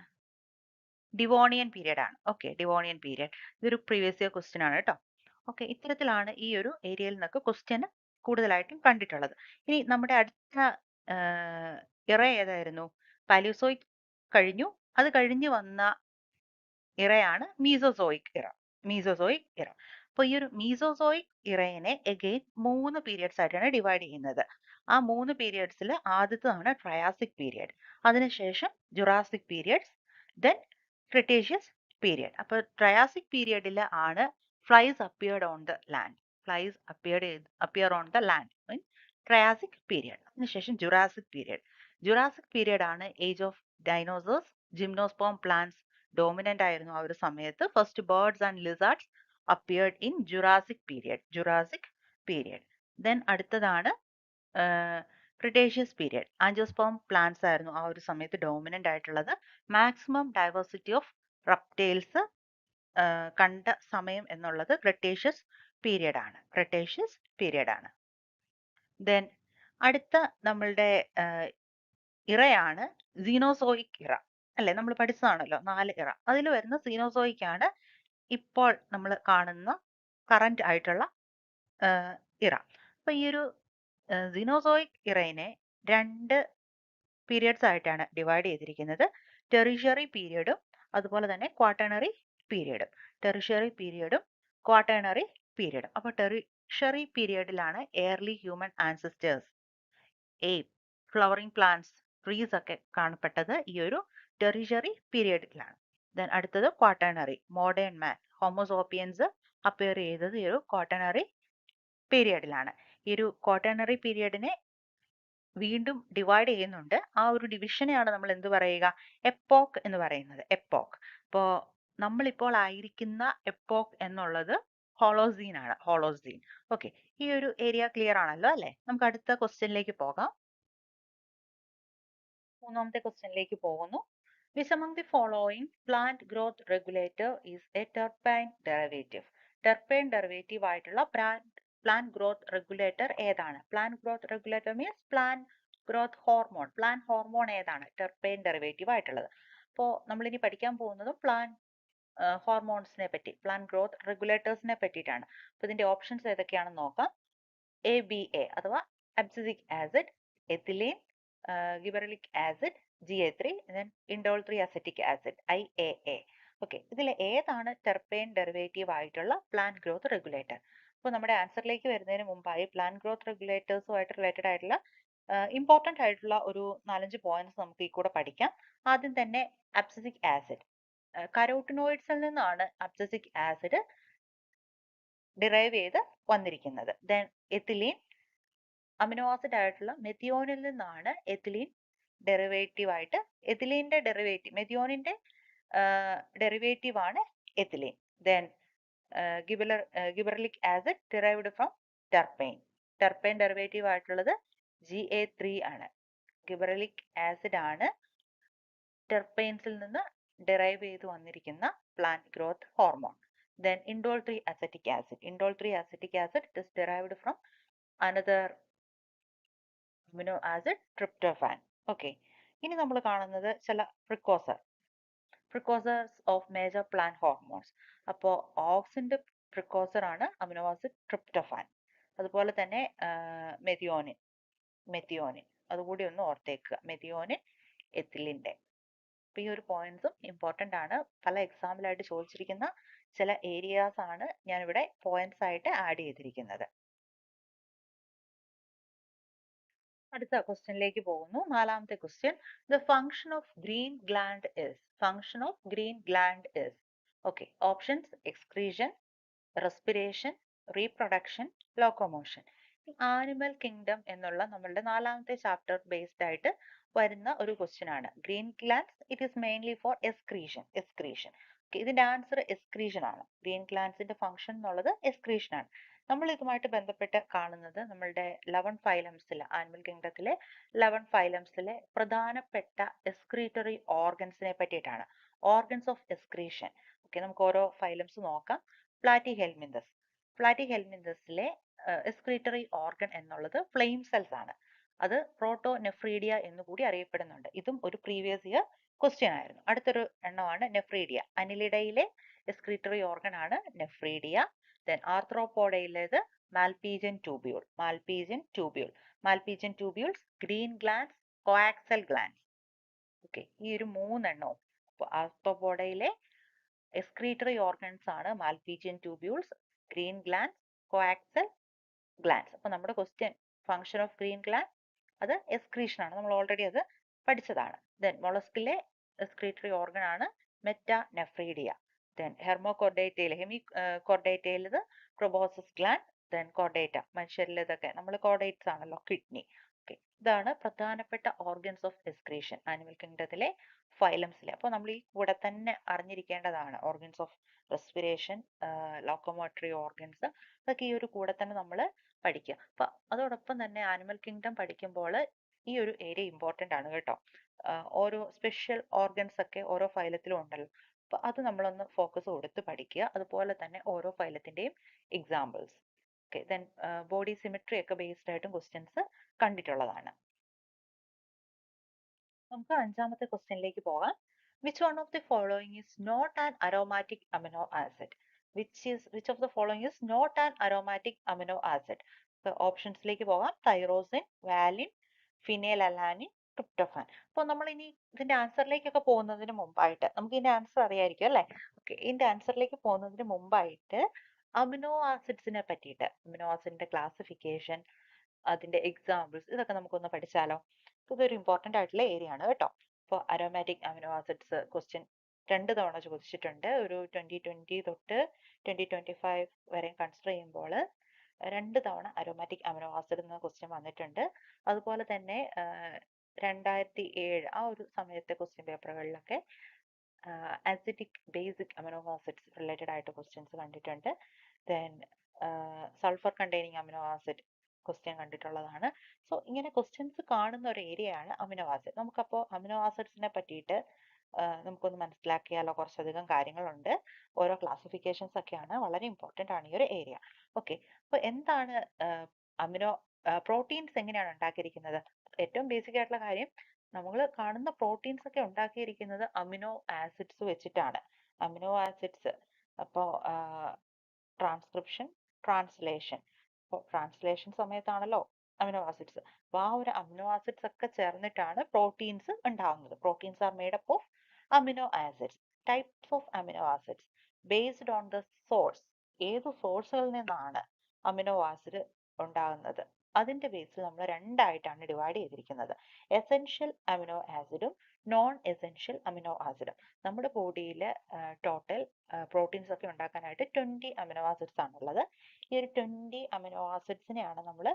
ഡിവോണിയൻ പീരിയഡ് ആണ്. Okay, Devonian period. ഇതൊരു പ്രീവിയസ് ഇയർ ക്വസ്റ്റ്യൻ ആണ് കേട്ടോ. ഓക്കെ, ഇത്തരത്തിലാണ് ഈ ഒരു ഏരിയയിൽ നിന്നൊക്കെ ക്വസ്റ്റ്യൻ കൂടുതലായിട്ടും കണ്ടിട്ടുള്ളത്. ഇനി നമ്മുടെ അടുത്ത ഇറ ഏതായിരുന്നു? പാലിയോസോയിക് കഴിഞ്ഞു. അത് കഴിഞ്ഞ് വന്ന ഇറയാണ് മീസോസോയിക് ഇറ. മീസോസോയിക് ഇറ. അപ്പോൾ ഈ ഒരു മീസോസോയിക് ഇറയെ എഗെയിൻ 3 പീരിയഡ്സ് ആയിട്ടാണ് ഡിവൈഡ് ചെയ്യുന്നത്. ആ 3 പീരിയഡ്സിൽ ആദ്യത്തേതാണ് ട്രയാസിക് പീരിയഡ്. അതിനുശേഷം Jurassic periods, then Cretaceous period. അപ്പോൾ ട്രയാസിക് പീരിയഡിൽ ആണ് flies appeared on the land. Flies appear on the land in Triassic period. അതിനുശേഷം ജുറാസിക് പീരിയഡ്. ജുറാസിക് പീരിയഡ് ആണ് age of dinosaurs. Gymnosperm plants dominant ആയിരുന്നു ആ ഒരു സമയത്ത്. First birds and lizards appeared in Jurassic period. Jurassic period. Then അടുത്തതാണ് Cretaceous period. Angiosperm plants ആയിരുന്നു ആ ഒരു സമയത്ത് ഡോമിനന്റ് ആയിട്ടുള്ളത്. മാക്സിമം ഡൈവേഴ്സിറ്റി ഓഫ് റെപ്റ്റൈൽസ് കണ്ട സമയം എന്നുള്ളത് ക്രിട്ടേഷ്യസ് പീരിയഡ് ആണ്. ക്രിട്ടേഷ്യസ് പീരിയഡ് ആണ്. ദെൻ അടുത്ത നമ്മളുടെ ഇറയാണ് സീനോസോയിക് ഇറ. അല്ലെ, നമ്മൾ പഠിച്ചതാണല്ലോ 4 ഇറ. അതിൽ വരുന്ന സീനോസോയിക് ആണ് ഇപ്പോൾ നമ്മൾ കാണുന്ന കറന്റ് ആയിട്ടുള്ള ഇറ. അപ്പൊ ഈ ഒരു സീനോസോയിക് ഇറയെ 2 പീരിയഡ്സ് ആയിട്ടാണ് ഡിവൈഡ് ചെയ്തിരിക്കുന്നത്. ടെറിഷ്യറി പീരിയഡും അതുപോലെ തന്നെ ക്വാട്ടേണറി പീരിയഡും. ടെറിഷ്യറി പീരിയഡും ക്വാട്ടേണറി പീരിയഡും. അപ്പൊ ടെറിഷ്യറി പീരിയഡിലാണ് early human ancestors, ape, flowering plants, trees ഒക്കെ കാണപ്പെട്ടത് ഈ ഒരു ടെറിഷ്യറി പീരിയഡിലാണ്. ദെൻ അടുത്തത് Quaternary. Modern man, Homo sapiens appear ചെയ്തത് ഈ ഒരു ക്വാട്ടേണറി പീരിയഡിലാണ്. ഈ ഒരു ക്വാട്ടേണറി പീരിയഡിനെ വീണ്ടും ഡിവൈഡ് ചെയ്യുന്നുണ്ട്. ആ ഒരു ഡിവിഷനെയാണ് നമ്മൾ എന്ത് പറയുക? എപ്പോക്ക് എന്ന് പറയുന്നത്. എപ്പോക്ക്. അപ്പോൾ നമ്മളിപ്പോൾ ആയിരിക്കുന്ന എപ്പോക്ക് എന്നുള്ളത് ഹോളോസീൻ ആണ്. ഹോളോസീൻ. ഓക്കെ, ഈ ഒരു ഏരിയ ക്ലിയർ ആണല്ലോ അല്ലെ? നമുക്ക് അടുത്ത ക്വസ്റ്റ്യനിലേക്ക് പോകാം. 3ാമത്തെ ക്വസ്റ്റ്യനിലേക്ക് പോകുന്നു. Which among the following plant growth regulator is a terpene derivative? Terpene derivative ആയിട്ടുള്ള plant growth regulator ഏതാണ്? Plant growth regulator means plant growth hormone. Plant hormone ഏതാണ്? Terpene derivative ആയിട്ടുള്ളത്. അപ്പോൾ നമ്മളിനി പഠിക്കാൻ പോകുന്നത് പ്ലാന്റ് ഹോർമോൺസിനെ പറ്റി, പ്ലാന്റ് ഗ്രോത്ത് റെഗുലേറ്റേഴ്സിനെ പറ്റിയിട്ടാണ്. അപ്പോൾ ഇതിന്റെ ഓപ്ഷൻസ് ഏതൊക്കെയാണെന്ന് നോക്കാം. ABA അഥവാ abscisic acid, ethylene, gibberellic acid, GA3, then indole 3 acetic acid, IAA. ഓക്കെ, ഇതിൽ ഏതാണ് ടെർപെയിൻ ഡെറിവേറ്റീവ് ആയിട്ടുള്ള പ്ലാന്റ് ഗ്രോത്ത് റെഗുലേറ്റർ? അപ്പോൾ നമ്മുടെ ആൻസറിലേക്ക് വരുന്നതിന് മുമ്പായി പ്ലാന്റ് ഗ്രോത്ത് റെഗുലേറ്റേഴ്സുമായിട്ട് റിലേറ്റഡ് ആയിട്ടുള്ള ഇമ്പോർട്ടൻ്റ് ആയിട്ടുള്ള ഒരു 4-5 പോയിന്റ്സ് നമുക്ക് ഈ കൂടെ പഠിക്കാം. ആദ്യം തന്നെ അബ്സിസിക് ആസിഡ്. കരോട്ടിനോയിഡ്സിൽ നിന്നാണ് അബ്സിസിക് ആസിഡ് ഡിറൈവ് ചെയ്ത് വന്നിരിക്കുന്നത്. ദെൻ എത്തിലീൻ, അമിനോ ആസിഡ് ആയിട്ടുള്ള മെത്തിയോണിൽ നിന്നാണ് എത്തിലീൻ ഡെറിവേറ്റീവ് ആയിട്ട്. എത്തിലീൻ്റെ ഡെറിവേറ്റീവ്, മെത്തിയോണിന്റെ ഡെറിവേറ്റീവ് ആണ് ethylene. Then gibberellic acid derived from terpene. Terpene derivative ആയിട്ടുള്ളത് GA3 ആണ്. ഗിബറലിക് ആസിഡ് ആണ് ടെർപെയിൻസിൽ നിന്ന് ഡെറൈവ് ചെയ്ത് വന്നിരിക്കുന്ന plant growth hormone. Then indole 3 acetic acid. Indole 3 acetic acid is derived from another amino acid tryptophan. Okay. ഇനി നമ്മൾ കാണുന്നത് ചില പ്രിക്കോസേഴ്സ് ഓഫ് മേജർ പ്ലാന്റ് ഹോർമോൺസ്. അപ്പോൾ ഓക്സിന്റെ പ്രിക്കോസർ ആണ് അമിനോ ആസിഡ് ട്രിപ്റ്റോഫാൻ. അതുപോലെ തന്നെ മെത്തിയോനിൻ അതുകൂടി ഒന്ന് ഓർത്തേക്കുക. മെത്തിയോനിൻ എത്തിലിന്റെ. അപ്പൊ ഈ ഒരു പോയിന്റ്സും ഇമ്പോർട്ടന്റ് ആണ്. പല എക്സാമ്പിളായിട്ട് ചോദിച്ചിരിക്കുന്ന ചില ഏരിയാസ് ആണ് ഞാനിവിടെ പോയിന്റ്സ് ആയിട്ട് ആഡ് ചെയ്തിരിക്കുന്നത്. അടുത്ത ക്വസ്റ്റ്യനിലേക്ക് പോകുന്നു. നാലാമത്തെ question, the function of green gland is. Function of green gland is. Okay, options excretion, respiration, reproduction, locomotion. Animal kingdom എന്നുള്ള നമ്മളുടെ നാലാമത്തെ ചാപ്റ്റർ ബേസ്ഡ് ആയിട്ട് വരുന്ന ഒരു ക്വസ്റ്റ്യൻ ആണ്. Green glands it is mainly four excretion. ഇതിന്റെ ആൻസർ എക്സ്ക്രീഷൻ ആണ്. Green ഗ്ലാൻഡ്സിന്റെ function എന്നുള്ളത് എക്സ്ക്രീഷൻ ആണ്. നമ്മൾ ഇതുമായിട്ട് ബന്ധപ്പെട്ട് കാണുന്നത് നമ്മളുടെ 11 ഫൈലംസിലെ ആനിമൽ കിങ്ഡത്തിലെ 11 ഫൈലംസിലെ പ്രധാനപ്പെട്ട എക്സ്ക്രീറ്ററി ഓർഗൻസിനെ പറ്റിയിട്ടാണ്. Organs of excretion. ഓക്കെ, നമുക്ക് ഓരോ ഫൈലംസ് നോക്കാം. പ്ലാറ്റിഹെൽമിന്തസിലെ എക്സ്ക്രീറ്ററി ഓർഗൻ എന്നുള്ളത് ഫ്ലെയിം സെൽസ് ആണ്. അത് പ്രോട്ടോനെഫ്രീഡിയ എന്ന് കൂടി അറിയപ്പെടുന്നുണ്ട്. ഇതും ഒരു പ്രീവിയസ് ഇയർ ക്വസ്റ്റ്യൻ ആയിരുന്നു. അടുത്തൊരു എണ്ണമാണ് നെഫ്രീഡിയ. അനിലിഡയിലെ എക്സ്ക്രീറ്ററി ഓർഗൻ ആണ് നെഫ്രീഡിയ. ദെൻ ആർത്രോപോഡയിലേത് Malpighian tubules, green glands, coxal glands. Okay, ഈ ഒരു മൂന്നെണ്ണവും. ആർത്രോപോഡയിലെ എക്സ്ക്രീറ്ററി ഓർഗൻസ് ആണ് Malpighian tubules, green glands, coxal glands. അപ്പൊ നമ്മുടെ question function of green gland അത് എക്സ്ക്രീഷൻ ആണ്. നമ്മൾ ഓൾറെഡി അത് പഠിച്ചതാണ്. ദെൻ മൊളസ്കിലെ എക്സ്ക്രീറ്ററി ഓർഗൻ ആണ് മെറ്റാനെഫ്രീഡിയ. ദെൻ ഹെമികോർഡേറ്റയിലത് പ്രൊബോസസ് ഗ്ലാൻഡ്. Then Chordata. മനുഷ്യരിൽ ഇതൊക്കെ നമ്മൾ കോർഡേറ്റ്സ് ആണല്ലോ, കിഡ്നി. ഓക്കെ, ഇതാണ് പ്രധാനപ്പെട്ട ഓർഗൻസ് ഓഫ് എക്സ്ക്രീഷൻ ആനിമൽ കിങ്ഡത്തിലെ ഫൈലംസിലെ. അപ്പോൾ നമ്മൾ ഈ കൂടെ തന്നെ അറിഞ്ഞിരിക്കേണ്ടതാണ്. Organs of respiration, locomotory organs, അതൊക്കെ ഈ ഒരു കൂടെ തന്നെ നമ്മൾ പഠിക്കുക. അപ്പൊ അതോടൊപ്പം തന്നെ ആനിമൽ കിങ്ഡം പഠിക്കുമ്പോൾ ഈ ഒരു ഏരിയ ഇമ്പോർട്ടന്റ് ആണ് കേട്ടോ. ഓരോ സ്പെഷ്യൽ ഓർഗൻസ് ഒക്കെ ഓരോ ഫൈലത്തിലും ഉണ്ടല്ലോ. അപ്പൊ അത് നമ്മളൊന്ന് ഫോക്കസ് കൊടുത്ത് പഠിക്കുക. അതുപോലെ തന്നെ ഓരോ ഫൈലത്തിന്റെയും examples. Okay, then body symmetry ഒക്കെ ബേസ്ഡ് ആയിട്ടും ക്വസ്റ്റ്യൻസ് കണ്ടിട്ടുള്ളതാണ്. നമുക്ക് അഞ്ചാമത്തെ ക്വസ്റ്റ്യനിലേക്ക് പോകാം. Which one of the following is not an aromatic amino acid? Which of the following is not an aromatic amino acid? ഓപ്ഷൻസിലേക്ക് പോകാം. Tyrosine, valine, phenylalanine, tryptophan. അപ്പോൾ നമ്മൾ ഇനി ഇതിന്റെ ആൻസറിലേക്കൊക്കെ പോകുന്നതിന് മുമ്പായിട്ട് നമുക്ക് ഇതിന്റെ ആൻസർ അറിയായിരിക്കും അല്ലേ? ഓക്കെ, ഇതിന്റെ ആൻസറിലേക്ക് പോകുന്നതിന് മുമ്പായിട്ട് അമിനോ ആസിഡ്സിനെ പറ്റിയിട്ട്, അമിനോ ആസിഡിന്റെ ക്ലാസിഫിക്കേഷൻ, അതിന്റെ എക്സാമ്പിൾസ്, ഇതൊക്കെ നമുക്കൊന്ന് പഠിച്ചാലോ? ഇതൊരു ഇമ്പോർട്ടന്റ് ആയിട്ടുള്ള ഏരിയ ആണ് കേട്ടോ. ഇപ്പോൾ അരോമാറ്റിക് അമിനോ ആസിഡ്സ് ക്വസ്റ്റ്യൻ 2 തവണ ചോദിച്ചിട്ടുണ്ട്. ഒരു 2020 തൊട്ട് 2025 വരെ കൺസിഡർ ചെയ്യുമ്പോൾ 2 തവണ അരോമാറ്റിക് അമിനോ ആസിഡ് എന്ന ക്വസ്റ്റ്യൻ വന്നിട്ടുണ്ട്. അതുപോലെ തന്നെ 2007 ആ ഒരു സമയത്തെ ക്വസ്റ്റ്യൻ പേപ്പറുകളിലൊക്കെ acidic basic amino acids related ആയിട്ട് ക്വസ്റ്റ്യൻസ് കണ്ടിട്ടുണ്ട്. Then sulphur containing amino acid question കണ്ടിട്ടുള്ളതാണ്. സോ ഇങ്ങനെ ക്വസ്റ്റ്യൻസ് കാണുന്ന ഒരു ഏരിയ ആണ് അമിനോ ആസിഡ്. നമുക്കപ്പോൾ അമിനോ ആസിഡ്സിനെ പറ്റിയിട്ട് നമുക്കൊന്ന് മനസ്സിലാക്കിയാലോ? കുറച്ചധികം കാര്യങ്ങളുണ്ട്. ഓരോ ക്ലാസിഫിക്കേഷൻസ് ഒക്കെയാണ്. വളരെ ഇമ്പോർട്ടന്റ് ആണ് ഈ ഒരു ഏരിയ. ഓക്കെ, അപ്പോൾ എന്താണ് അമിനോ പ്രോട്ടീൻസ് എങ്ങനെയാണ് ഉണ്ടാക്കിയിരിക്കുന്നത്? ഏറ്റവും ബേസിക് ആയിട്ടുള്ള കാര്യം, നമ്മൾ കാണുന്ന പ്രോട്ടീൻസ് ഒക്കെ ഉണ്ടാക്കിയിരിക്കുന്നത് അമിനോ ആസിഡ്സ് വെച്ചിട്ടാണ്. അമിനോ ആസിഡ്സ് അപ്പോൾ ട്രാൻസ്ക്രിപ്ഷൻ, ട്രാൻസ്ലേഷൻ. അപ്പോൾ ട്രാൻസ്ലേഷൻ സമയത്താണല്ലോ അമിനോ ആസിഡ്സ്. അപ്പോൾ ആ ഒരു അമിനോ ആസിഡ്സ് ഒക്കെ ചേർന്നിട്ടാണ് പ്രോട്ടീൻസ് ഉണ്ടാവുന്നത്. Proteins are made up of amino acids. Types of amino acids based on the source. ഏത് സോഴ്സുകളിൽ നിന്നാണ് അമിനോ ആസിഡ് ഉണ്ടാകുന്നത്, അതിന്റെ ബേസിൽ നമ്മൾ രണ്ടായിട്ടാണ് ഡിവൈഡ് ചെയ്തിരിക്കുന്നത്. എസെൻഷ്യൽ അമിനോ ആസിഡും നോൺ എസെൻഷ്യൽ അമിനോ ആസിഡും. നമ്മുടെ ബോഡിയിൽ ടോട്ടൽ പ്രോട്ടീൻസ് ഒക്കെ ഉണ്ടാക്കാനായിട്ട് 20 അമിനോ ആസിഡ്സ് ആണുള്ളത്. ഈ ഒരു 20 അമിനോ ആസിഡ്സിനെയാണ് നമ്മൾ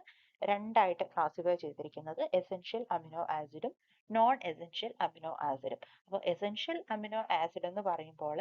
രണ്ടായിട്ട് ക്ലാസിഫൈ ചെയ്തിരിക്കുന്നത്. എസെൻഷ്യൽ അമിനോ ആസിഡും നോൺ എസെൻഷ്യൽ അമിനോ ആസിഡും. അപ്പോൾ എസെൻഷ്യൽ അമിനോ ആസിഡ് എന്ന് പറയുമ്പോൾ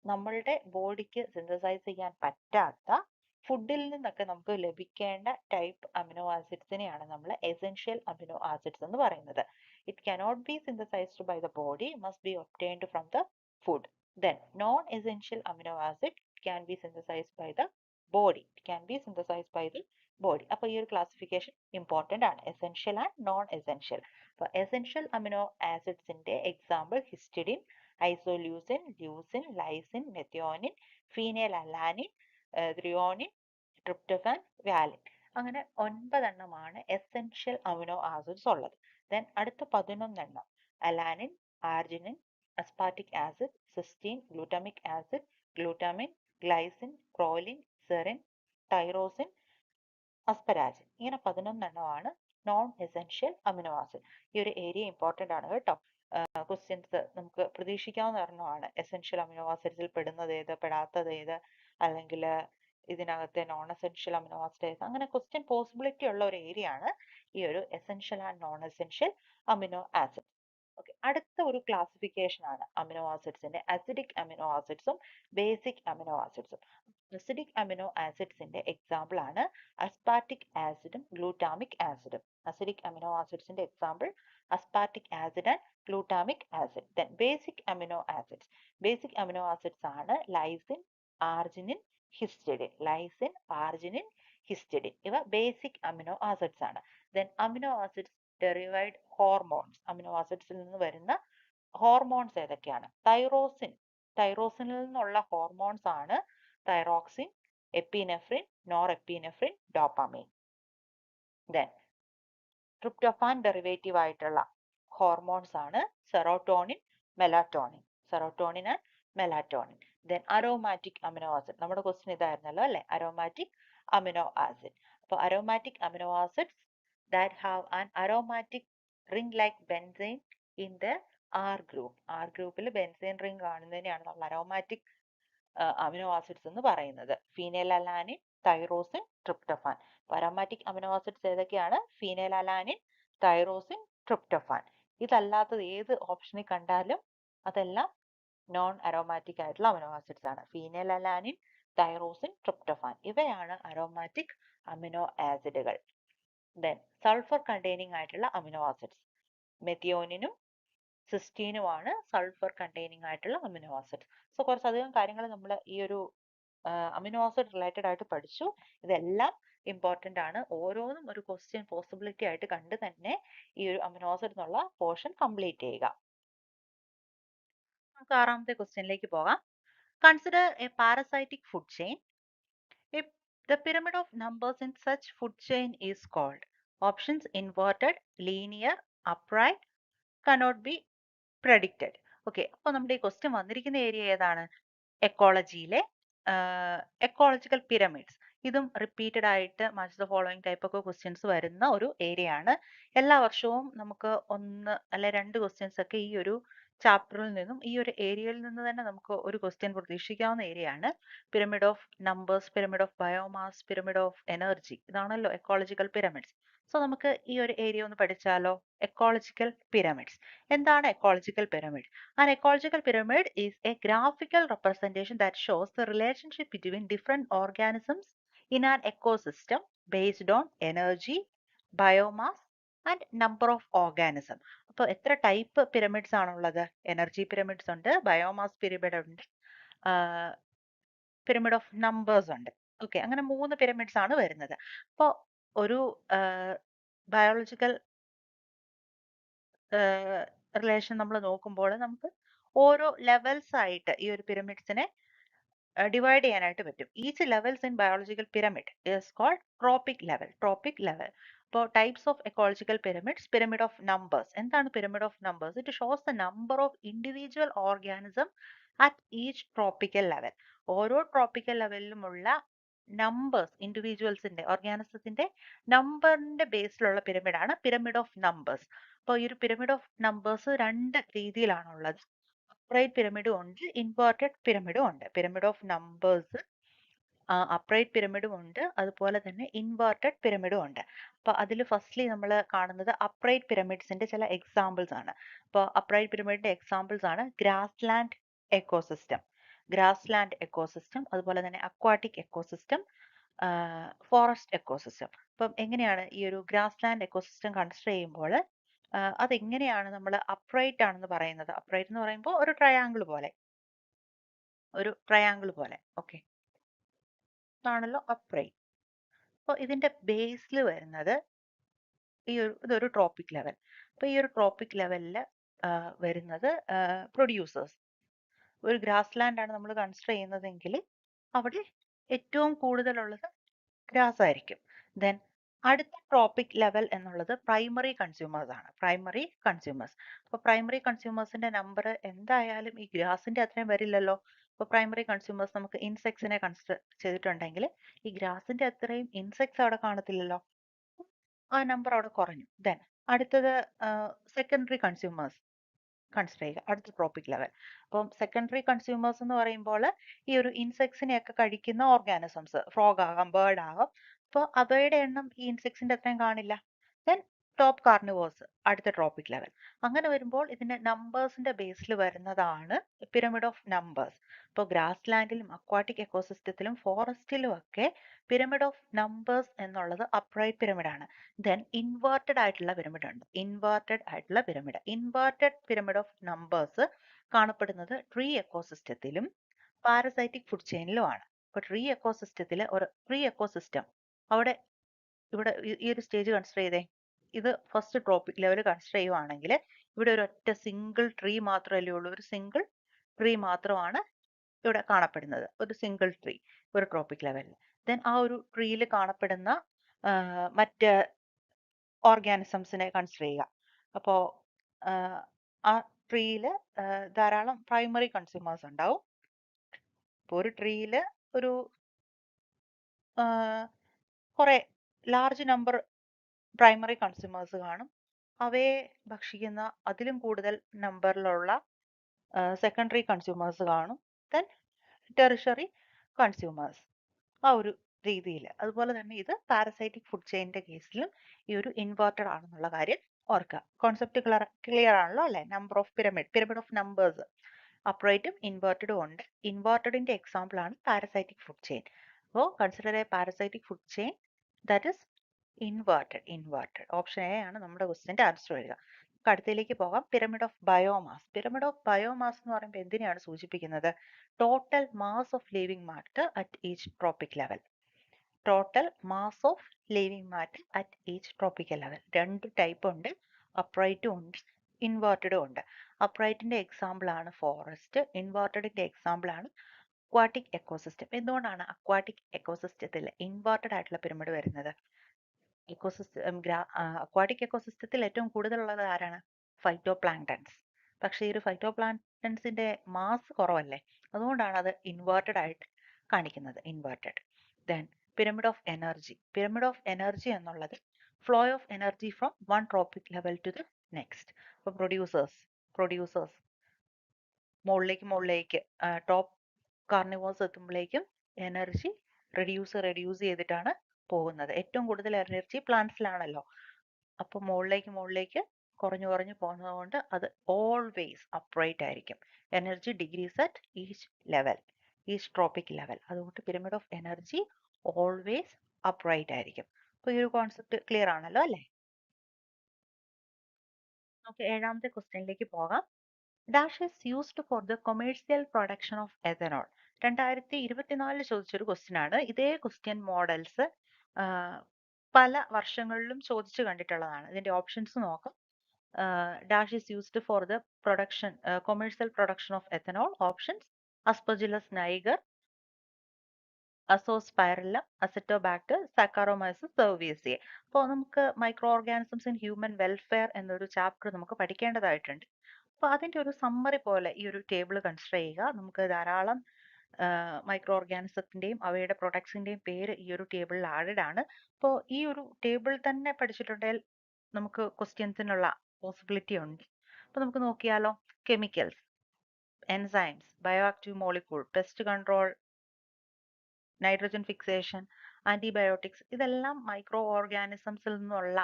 നമ്മളുടെ ബോഡിക്ക് സിന്തസൈസ് ചെയ്യാൻ പറ്റാത്ത ഫുഡിൽ നിന്നൊക്കെ നമുക്ക് ലഭിക്കേണ്ട ടൈപ്പ് അമിനോ ആസിഡ്സിനെയാണ് നമ്മൾ എസെൻഷ്യൽ അമിനോ ആസിഡ്സ് എന്ന് പറയുന്നത്. It cannot be synthesized by the body, must be obtained from the food. Then non-essential amino acid can be synthesized by the body. It can be synthesized by the body. അപ്പോൾ ഈ ഒരു classification important ആണ്, essential and non essential. അപ്പോൾ essential amino ആസിഡ്സിന്റെ example histidine, isoleucine, leucine, lysine, methionine, phenylalanine, threonine, tryptophan, valine. അങ്ങനെ 9 എണ്ണമാണ് essential amino acids ഉള്ളത്. Then അടുത്ത 11 എണ്ണം alanine, arginine, aspartic acid, cysteine, glutamic acid, glutamine, glycine, proline, serine, tyrosine, asparagine. ഇങ്ങനെ 11 എണ്ണമാണ് non essential amino acid. ഈ ഒരു area important ആണ് കേട്ടോ. ക്വസ്റ്റ്യൻസ് നമുക്ക് പ്രതീക്ഷിക്കാവുന്ന ഒരെണ്ണമാണ്. എസെൻഷ്യൽ അമിനോ ആസിഡ്സിൽ പെടുന്നത് ഏത്, പെടാത്തത് ഏത്, അല്ലെങ്കിൽ ഇതിനകത്തെ നോൺ എസെൻഷ്യൽ അമിനോ ആസിഡ് ഏത്, അങ്ങനെ ക്വസ്റ്റ്യൻ പോസിബിലിറ്റി ഉള്ള ഒരു ഏരിയ ആണ് ഈ ഒരു essential and non essential amino acid. Okay, അടുത്ത ഒരു ക്ലാസിഫിക്കേഷൻ ആണ് അമിനോ ആസിഡ്സിന്റെ അസിഡിക് അമിനോ ആസിഡ്സും ബേസിക് അമിനോ ആസിഡ്സും. അസിഡിക് അമിനോ ആസിഡ്സിന്റെ എക്സാമ്പിൾ ആണ് aspartic ആസിഡും ഗ്ലൂട്ടാമിക് ആസിഡും. അസിഡിക് അമിനോ ആസിഡ്സിന്റെ example aspartic acid and glutamic acid. Then basic amino acids. Basic amino acids ആണ് lysine, arginine, histidine. Lysine, arginine, histidine ഇവ ബേസിക് അമിനോ ആസിഡ്സ് ആണ്. Then amino acids derived hormones. Amino ആസിഡ്സിൽ നിന്ന് വരുന്ന hormones ഏതൊക്കെയാണ്? Tyrosine. തൈറോസിനിൽ നിന്നുള്ള hormones ആണ് thyroxine, epinephrine, nor epinephrine, dopamine. Then tryptophan derivative ആയിട്ടുള്ള ഹോർമോൺസ് ആണ് serotonin, melatonin. Serotonin and melatonin. Then aromatic amino acid. നമ്മുടെ ക്വസ്റ്റ്യൻ ഇതായിരുന്നല്ലോ അല്ലെ, അരോമാറ്റിക് അമിനോ ആസിഡ്. അപ്പോൾ aromatic amino acids that have an aromatic ring like benzene in the R group. R ഗ്രൂപ്പിൽ benzene ring കാണുന്നതിനെയാണ് നമ്മൾ aromatic amino acids എന്ന് പറയുന്നത്. Phenylalanine, tyrosine, tryptophan. Aromatic amino acids ഏതൊക്കെയാണ്? Phenylalanine, tyrosine, tryptophan. ഇതല്ലാത്തത് ഏത് ഓപ്ഷനിൽ കണ്ടാലും അതെല്ലാം നോൺ അരോമാറ്റിക് ആയിട്ടുള്ള അമിനോ ആസിഡ്സ് ആണ്. ഫീനൈലലാനിൻ, തൈറോസിൻ, ട്രിപ്റ്റോഫാൻ ഇവയാണ് അരോമാറ്റിക് അമിനോ ആസിഡുകൾ. ദെൻ സൾഫർ കണ്ടെയ്നിങ് ആയിട്ടുള്ള അമിനോ ആസിഡ്സ് മെത്തിയോനിനും സിസ്റ്റീനുമാണ് സൾഫർ കണ്ടെയ്നിങ് ആയിട്ടുള്ള അമിനോ ആസിഡ്സ്. സോ കുറച്ചധികം കാര്യങ്ങൾ നമ്മൾ ഈ ഒരു അമിനോ ആസിഡ് റിലേറ്റഡ് ആയിട്ട് പഠിച്ചു. ഇതെല്ലാം ഇമ്പോർട്ടൻ്റ് ആണ്. ഓരോന്നും ഒരു ക്വസ്റ്റ്യൻ പോസിബിലിറ്റി ആയിട്ട് കണ്ട് തന്നെ ഈ ഒരു അമിനോ ആസിഡ് എന്നുള്ള പോർഷൻ കംപ്ലീറ്റ് ചെയ്യുക. നമുക്ക് 6ാമത്തെ ക്വസ്റ്റ്യനിലേക്ക് പോകാം. Consider a parasitic food chain. The pyramid of numbers in such food chain is called. Options: inverted, linear, upright, cannot be predicted. Okay, അപ്പോൾ നമ്മുടെ ഈ ക്വസ്റ്റ്യൻ വന്നിരിക്കുന്ന ഏരിയ ഏതാണ്? എക്കോളജിയിലെ എക്കോളജിക്കൽ പിരമിഡ്സ്. ഇതും റിപ്പീറ്റഡ് ആയിട്ട് മാച്ച് ദ ഫോളോയിങ് ടൈപ്പ് ഒക്കെ questions വരുന്ന ഒരു ഏരിയ ആണ്. എല്ലാ വർഷവും നമുക്ക് 1 അല്ലെ 2 ക്വസ്റ്റ്യൻസ് ഒക്കെ ഈ ഒരു ചാപ്റ്ററിൽ നിന്നും ഈ ഒരു ഏരിയയിൽ നിന്ന് തന്നെ നമുക്ക് ഒരു ക്വസ്റ്റ്യൻ പ്രതീക്ഷിക്കാവുന്ന ഏരിയ ആണ്. Pyramid of numbers, pyramid of biomass, pyramid of energy. ഇതാണല്ലോ എക്കോളജിക്കൽ പിരമിഡ്സ്. സോ നമുക്ക് ഈ ഒരു ഏരിയ ഒന്ന് പഠിച്ചാലോ? Ecological pyramids. എന്താണ് ecological pyramid? An ecological pyramid is a graphical representation that shows the relationship between different organisms in an ecosystem based on energy, biomass and number of organisms. അപ്പോൾ എത്ര type pyramids ആണുള്ളത്? Energy pyramids ഉണ്ട്, biomass pyramid ഉണ്ട്, pyramid of numbers ഉണ്ട്. Okay, അങ്ങനെ 3 pyramids ആണ് വരുന്നത്. അപ്പോൾ ഒരു ബയോളജിക്കൽ റിലേഷൻ നമ്മൾ നോക്കുമ്പോൾ നമുക്ക് ഓരോ ലെവൽസ് ആയിട്ട് ഈ ഒരു പിരമിഡ്സിനെ ഡിവൈഡ് ചെയ്യാനായിട്ട് പറ്റും. Each levels in biological pyramid is called trophic level. Trophic level. അപ്പോൾ types of ecological pyramids. Pyramid of numbers. എന്താണ് pyramid of numbers? It shows the number of individual organism at each tropical level. ഓരോ tropical ലെവലിലുമുള്ള numbers, ഇൻഡിവിജ്വൽസിന്റെ ഓർഗാനിസത്തിന്റെ നമ്പറിന്റെ ബേസിലുള്ള പിരമിഡാണ് pyramid of numbers. അപ്പോൾ ഈ ഒരു പിരമിഡ് ഓഫ് നമ്പേഴ്സ് 2 രീതിയിലാണുള്ളത്. അപ്രൈറ്റ് പിരമിഡും ഉണ്ട്, ഇൻവേർട്ടഡ് പിരമിഡും ഉണ്ട്. പിരമിഡ് ഓഫ് നമ്പേഴ്സ് അപ്രൈറ്റ് പിരമിഡും ഉണ്ട്, അതുപോലെ തന്നെ ഇൻവേർട്ടഡ് പിരമിഡും ഉണ്ട്. അപ്പോൾ അതിൽ ഫസ്റ്റ്ലി നമ്മൾ കാണുന്നത് അപ്രൈറ്റ് പിരമിഡ്സിന്റെ ചില എക്സാമ്പിൾസ് ആണ്. അപ്പോൾ അപ്രൈറ്റ് പിരമിഡിന്റെ എക്സാമ്പിൾസ് ആണ് grassland ecosystem, grass land ecosystem, അതുപോലെ തന്നെ അക്വാട്ടിക് എക്കോസിസ്റ്റം, ഫോറസ്റ്റ് എക്കോസിസ്റ്റം. അപ്പം എങ്ങനെയാണ് ഈ ഒരു ഗ്രാസ് ലാൻഡ് എക്കോസിസ്റ്റം കൺസിഡർ ചെയ്യുമ്പോൾ അതെങ്ങനെയാണ് നമ്മൾ അപ്രൈറ്റ് ആണെന്ന് പറയുന്നത്? അപ്രൈറ്റ് എന്ന് പറയുമ്പോൾ ഒരു ട്രയാങ്കിൾ പോലെ ഓക്കെ, ഇതാണല്ലോ അപ്രൈറ്റ്. അപ്പോൾ ഇതിന്റെ ബേസിൽ വരുന്നത് ഇതൊരു ട്രോപ്പിക് ലെവൽ. അപ്പോൾ ഈ ഒരു ട്രോപ്പിക് ലെവലിൽ വരുന്നത് പ്രൊഡ്യൂസേഴ്സ്. ഒരു ഗ്രാസ് ലാൻഡ് ആണ് നമ്മൾ കൺസിഡർ ചെയ്യുന്നതെങ്കിൽ അവിടെ ഏറ്റവും കൂടുതലുള്ളത് ഗ്രാസ് ആയിരിക്കും. ദെൻ അടുത്ത ട്രോപ്പിക് ലെവൽ എന്നുള്ളത് പ്രൈമറി കൺസ്യൂമേഴ്സ് ആണ്. Primary consumers. അപ്പോൾ പ്രൈമറി കൺസ്യൂമേഴ്സിന്റെ നമ്പർ എന്തായാലും ഈ ഗ്രാസിന്റെ അത്രയും വരില്ലല്ലോ. അപ്പോൾ പ്രൈമറി കൺസ്യൂമേഴ്സ് നമുക്ക് ഇൻസെക്ട്സിനെ കൺസിഡർ ചെയ്തിട്ടുണ്ടെങ്കിൽ ഈ ഗ്രാസിന്റെ അത്രയും ഇൻസെക്ട്സ് അവിടെ കാണത്തില്ലല്ലോ. ആ നമ്പർ അവിടെ കുറഞ്ഞു. ദെൻ അടുത്തത് സെക്കൻഡറി കൺസ്യൂമേഴ്സ് കൺസിഡർ ചെയ്യുക, അടുത്ത ട്രോപ്പിക് ലെവൽ. അപ്പം സെക്കൻഡറി കൺസ്യൂമേഴ്സ് എന്ന് പറയുമ്പോൾ ഈ ഒരു ഇൻസെക്ട്സിനെയൊക്കെ കഴിക്കുന്ന ഓർഗാനിസംസ്, ഫ്രോഗ് ആകാം, ബേർഡ് ആകാം. അപ്പോൾ അവയുടെ എണ്ണം ഈ ഇൻസെക്ട്സിന്റെ അത്രയും കാണില്ല. ദെൻ ടോപ്പ് കാർണിവേഴ്സ്, അടുത്ത ട്രോപ്പിക് ലെവൽ. അങ്ങനെ വരുമ്പോൾ ഇതിന്റെ നമ്പേഴ്സിന്റെ ബേസിൽ വരുന്നതാണ് പിരമിഡ് ഓഫ് നമ്പേഴ്സ്. ഇപ്പോൾ ഗ്രാസ് ലാൻഡിലും അക്വാട്ടിക് എക്കോസിസ്റ്റത്തിലും ഫോറസ്റ്റിലും ഒക്കെ പിരമിഡ് ഓഫ് നമ്പേഴ്സ് എന്നുള്ളത് അപ്രൈറ്റ് പിരമിഡ് ആണ്. ദെൻ ഇൻവേർട്ടഡ് ആയിട്ടുള്ള പിരമിഡ് ഉണ്ട്. ഇൻവേർട്ടഡ് പിരമിഡ് ഓഫ് നമ്പേഴ്സ് കാണപ്പെടുന്നത് ട്രീ എക്കോസിസ്റ്റത്തിലും പാരസൈറ്റിക് ഫുഡ് ചെയിനിലുമാണ്. ഇപ്പൊ ട്രീ എക്കോസിസ്റ്റം അവിടെ ഇവിടെ ഈ ഒരു സ്റ്റേജ് കൺസിഡർ ചെയ്തേ. ഇത് ഫസ്റ്റ് ട്രോപ്പിക് ലെവൽ കൺസിഡർ ചെയ്യുവാണെങ്കിൽ ഇവിടെ ഒരു ഒറ്റ സിംഗിൾ ട്രീ മാത്രമല്ലേ ഉള്ളൂ. ഒരു സിംഗിൾ ട്രീ മാത്രമാണ് ഇവിടെ കാണപ്പെടുന്നത്. ഒരു സിംഗിൾ ട്രീ ഒരു ട്രോപ്പിക് ലെവലിൽ. ദെൻ ആ ഒരു ട്രീയിൽ കാണപ്പെടുന്ന മറ്റ് ഓർഗാനിസംസിനെ കൺസിഡർ ചെയ്യുക. അപ്പോൾ ആ ട്രീയിൽ ധാരാളം പ്രൈമറി കൺസ്യൂമേഴ്സ് ഉണ്ടാവും. ഇപ്പോൾ ഒരു ട്രീയിൽ ഒരു കുറെ ലാർജ് നമ്പർ പ്രൈമറി കൺസ്യൂമേഴ്സ് കാണും. അവയെ ഭക്ഷിക്കുന്ന അതിലും കൂടുതൽ നമ്പറിലുള്ള സെക്കൻഡറി കൺസ്യൂമേഴ്സ് കാണും. ദെൻ ടെറിഷറി കൺസ്യൂമേഴ്സ്, ആ ഒരു രീതിയിൽ. അതുപോലെ തന്നെ ഇത് പാരസൈറ്റിക് ഫുഡ് ചെയിനിന്റെ കേസിലും ഈ ഒരു ഇൻവേർട്ടഡ് ആണെന്നുള്ള കാര്യം ഓർക്കുക. കോൺസെപ്റ്റ് ക്ലിയർ ആണല്ലോ അല്ലെ? Number of pyramid of numbers അപ്രൈറ്റും ഇൻവേർട്ടഡും ഉണ്ട്. ഇൻവേർട്ടഡിന്റെ എക്സാമ്പിൾ ആണ് പാരസൈറ്റിക് ഫുഡ് ചെയിൻ. അപ്പോൾ consider a parasitic food chain that is inverted. Option A ആണ് നമ്മുടെ ക്വസ്റ്റിന്റെ ആൻസർ വരിക. അടുത്തതിലേക്ക് പോകാം. Pyramid of biomass. Pyramid of biomass എന്ന് പറയുമ്പോൾ എന്തിനെയാണ് സൂചിപ്പിക്കുന്നത്? Total mass of living matter at each trophic level. Total mass of living matter at each tropical level. രണ്ട് ടൈപ്പ് ഉണ്ട്, അപ്രൈറ്റും ഉണ്ട്, ഇൻവേർട്ടഡും ഉണ്ട്. അപ്രൈറ്റിന്റെ എക്സാമ്പിൾ ആണ് ഫോറസ്റ്റ്, ഇൻവേർട്ടഡിന്റെ എക്സാമ്പിൾ ആണ് അക്വാട്ടിക് എക്കോസിസ്റ്റം. എന്തുകൊണ്ടാണ് അക്വാട്ടിക് എക്കോസിസ്റ്റത്തിൽ ഇൻവേർട്ടഡ് ആയിട്ടുള്ള പിരമിഡ് വരുന്നത്? അക്വാട്ടിക് എക്കോസിസ്റ്റത്തിൽ ഏറ്റവും കൂടുതലുള്ളത് ആരാണ്? Phyto planktons. പക്ഷേ ഈ ഒരു ഫൈറ്റോ പ്ലാങ്ടൺസിന്റെ മാസ് കുറവല്ലേ, അതുകൊണ്ടാണ് അത് ഇൻവേർട്ടഡ് ആയിട്ട് കാണിക്കുന്നത്. Inverted. Then pyramid of energy. Pyramid of energy എന്നുള്ളത് flow of energy from one trophic level to the next. ഇപ്പൊ പ്രൊഡ്യൂസേഴ്സ് മുകളിലേക്ക് ടോപ്പ് കാർണിവോഴ്സ് എത്തുമ്പോഴേക്കും എനർജി റെഡ്യൂസ് ചെയ്തിട്ടാണ് പോകുന്നത്. ഏറ്റവും കൂടുതൽ എനർജി പ്ലാന്റ്സിലാണല്ലോ. അപ്പൊ മുകളിലേക്ക് കുറഞ്ഞു പോകുന്നത് കൊണ്ട് അത് ഓൾവേസ് അപ്രൈറ്റ് ആയിരിക്കും. Energy decreases at each trophic level. അതുകൊണ്ട് pyramid of energy always upright ആയിരിക്കും. അപ്പൊ ഈ ഒരു കോൺസെപ്റ്റ് ക്ലിയർ ആണല്ലോ അല്ലേ? നമുക്ക് ഏഴാമത്തെ ക്വസ്റ്റ്യനിലേക്ക് പോകാം. Dash is used for the commercial production of ethanol. 2024 ചോദിച്ചൊരു ക്വസ്റ്റ്യൻ ആണ്. ഇതേ ക്വസ്റ്റ്യൻ മോഡൽസ് പല വർഷങ്ങളിലും ചോദിച്ചു കണ്ടിട്ടുള്ളതാണ്. ഇതിന്റെ ഓപ്ഷൻസ് നോക്കാം. Dash is used for the commercial production of ethanol. Options: Aspergillus niger, Azospirillum, Acetobacter, Saccharomyces cerevisiae. അപ്പോൾ നമുക്ക് micro organisms in human welfare എന്നൊരു ചാപ്റ്റർ നമുക്ക് പഠിക്കേണ്ടതായിട്ടുണ്ട്. അപ്പോൾ അതിന്റെ ഒരു സമ്മറി പോലെ ഈ ഒരു ടേബിൾ കൺസിഡർ ചെയ്യുക. നമുക്ക് ധാരാളം മൈക്രോ ഓർഗാനിസത്തിന്റെയും അവയുടെ പ്രൊഡക്ട്സിന്റെയും പേര് ഈ ഒരു ടേബിളിൽ ആഡഡ് ആണ്. അപ്പോൾ ഈ ഒരു ടേബിൾ തന്നെ പഠിച്ചിട്ടുണ്ടെങ്കിൽ നമുക്ക് ക്വസ്റ്റ്യൻസിനുള്ള പോസിബിലിറ്റി ഉണ്ട്. അപ്പോൾ നമുക്ക് നോക്കിയാലോ. Chemicals, enzymes, bio active molecule, pest control, nitrogen fixation, antibiotics, ഇതെല്ലാം മൈക്രോ ഓർഗാനിസംസിൽ നിന്നുള്ള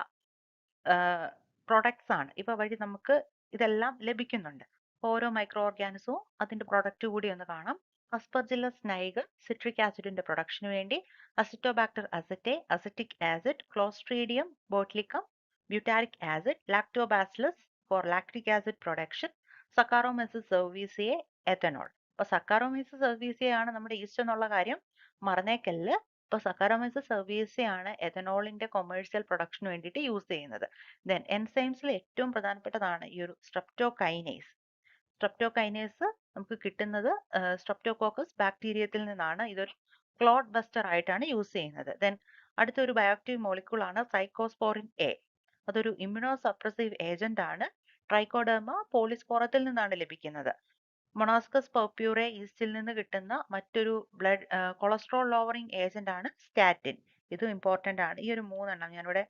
പ്രൊഡക്ട്സ് ആണ്. ഇവ വഴി നമുക്ക് ഇതെല്ലാം ലഭിക്കുന്നുണ്ട്. ഓരോ മൈക്രോ ഓർഗാനിസവും അതിന്റെ പ്രൊഡക്റ്റ് കൂടി ഒന്ന് കാണാം. അസ്പെർജില്ലസ് നൈഗർ സിട്രിക് ആസിഡിന്റെ പ്രൊഡക്ഷന് വേണ്ടി, Acetobacter aceti, acetic acid, Clostridium butylicum, butyric acid, Lactobacillus for lactic acid production, Saccharomyces cerevisiae, ethanol. അപ്പൊ സക്കാറോമൈസസ് സെർവീസിയെ ആണ് നമ്മുടെ ഈസ്റ്റ് എന്നുള്ള കാര്യം മറന്നേക്കല്ല്. ഇപ്പൊ സക്കാറോമൈസസ് സെർവീസിയെ ആണ് എഥനോളിന്റെ കൊമേഴ്സ്യൽ പ്രൊഡക്ഷന് വേണ്ടിയിട്ട് യൂസ് ചെയ്യുന്നത്. ദെൻ എൻസൈംസിൽ ഏറ്റവും പ്രധാനപ്പെട്ടതാണ് ഈ ഒരു സ്ട്രെപ്റ്റോകൈനേസ്. സ്ട്രെപ്റ്റോകൈനേസ് നമുക്ക് കിട്ടുന്നത് സ്ട്രെപ്റ്റോകോക്കസ് ബാക്ടീരിയത്തിൽ നിന്നാണ്. ഇതൊരു ക്ലോട്ട് ബസ്റ്റർ ആയിട്ടാണ് യൂസ് ചെയ്യുന്നത്. ദെൻ അടുത്തൊരു ബയോആക്റ്റീവ് മോളിക്യൂൾ ആണ് സൈക്കോസ്പോറിൻ എ. അതൊരു ഇമ്മ്യൂണോ സപ്രസീവ് ഏജന്റ് ആണ്. ട്രൈക്കോഡെർമ പോളിസ്പോറത്തിൽ നിന്നാണ് ലഭിക്കുന്നത്. മൊണോസ്കസ് പെർപ്യൂറെ ഈസ്റ്റിൽ നിന്ന് കിട്ടുന്ന മറ്റൊരു ബ്ലഡ് കൊളസ്ട്രോൾ ലോവറിംഗ് ഏജന്റ് ആണ് സ്റ്റാറ്റിൻ. ഇതും ഇമ്പോർട്ടന്റ് ആണ്. ഈ ഒരു മൂന്നെണ്ണം ഞാനിവിടെ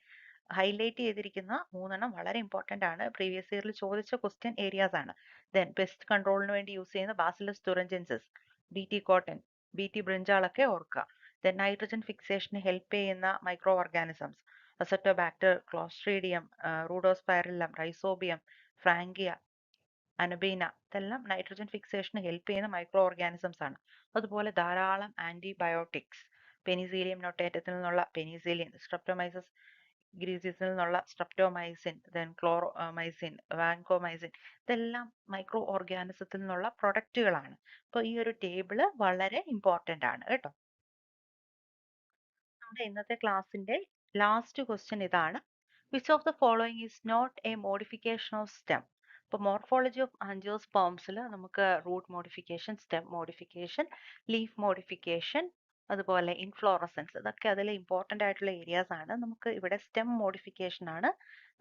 ഹൈലൈറ്റ് ചെയ്തിരിക്കുന്ന മൂന്നെണ്ണം വളരെ ഇമ്പോർട്ടന്റ് ആണ്. പ്രീവിയസ് ഇയറിൽ ചോദിച്ച ക്വസ്റ്റ്യൻ ഏരിയാസ് ആണ്. ദെൻ പെസ്റ്റ് കൺട്രോളിന് വേണ്ടി യൂസ് ചെയ്യുന്ന Bacillus thuringiensis, B T cotton, B T ബ്രിഞ്ചാളൊക്കെ ഓർക്കുക. ദെൻ നൈട്രജൻ ഫിക്സേഷന് ഹെൽപ്പ് ചെയ്യുന്ന micro organisms, Azotobacter, Clostridium, Rhodospirillum, Rhizobium, Frankia, Anabaena, ഇതെല്ലാം നൈട്രജൻ ഫിക്സേഷന് ഹെൽപ്പ് ചെയ്യുന്ന മൈക്രോ ഓർഗാനിസംസ് ആണ്. അതുപോലെ ധാരാളം ആന്റിബയോട്ടിക്സ്, പെനിസീലിയം നൊട്ടേറ്റത്തിൽ നിന്നുള്ള പെനിസിലിൻ, സ്ട്രെപ്റ്റോമൈസസ് ഗ്രീസിസിൽ നിന്നുള്ള സ്ട്രെപ്റ്റോമൈസിൻ, ദെൻ ക്ലോറോമൈസിൻ, വാൻകോമൈസിൻ, ഇതെല്ലാം മൈക്രോ ഓർഗാനിസത്തിൽ നിന്നുള്ള പ്രൊഡക്റ്റുകളാണ്. അപ്പോൾ ഈ ഒരു ടേബിള് വളരെ ഇമ്പോർട്ടന്റ് ആണ് കേട്ടോ. നമ്മുടെ ഇന്നത്തെ ക്ലാസ്സിന്റെ ലാസ്റ്റ് ക്വസ്റ്റ്യൻ ഇതാണ്. Which of the following is not a modification of stem? ഇപ്പോൾ മോർഫോളജി ഓഫ് ആൻജിയോസ്പേംസിൽ നമുക്ക് root modification, stem modification, leaf modification, അതുപോലെ ഇൻഫ്ലോറസൻസ്, ഇതൊക്കെ അതിൽ ഇമ്പോർട്ടൻ്റ് ആയിട്ടുള്ള ഏരിയാസ് ആണ്. നമുക്ക് ഇവിടെ സ്റ്റെം മോഡിഫിക്കേഷൻ ആണ്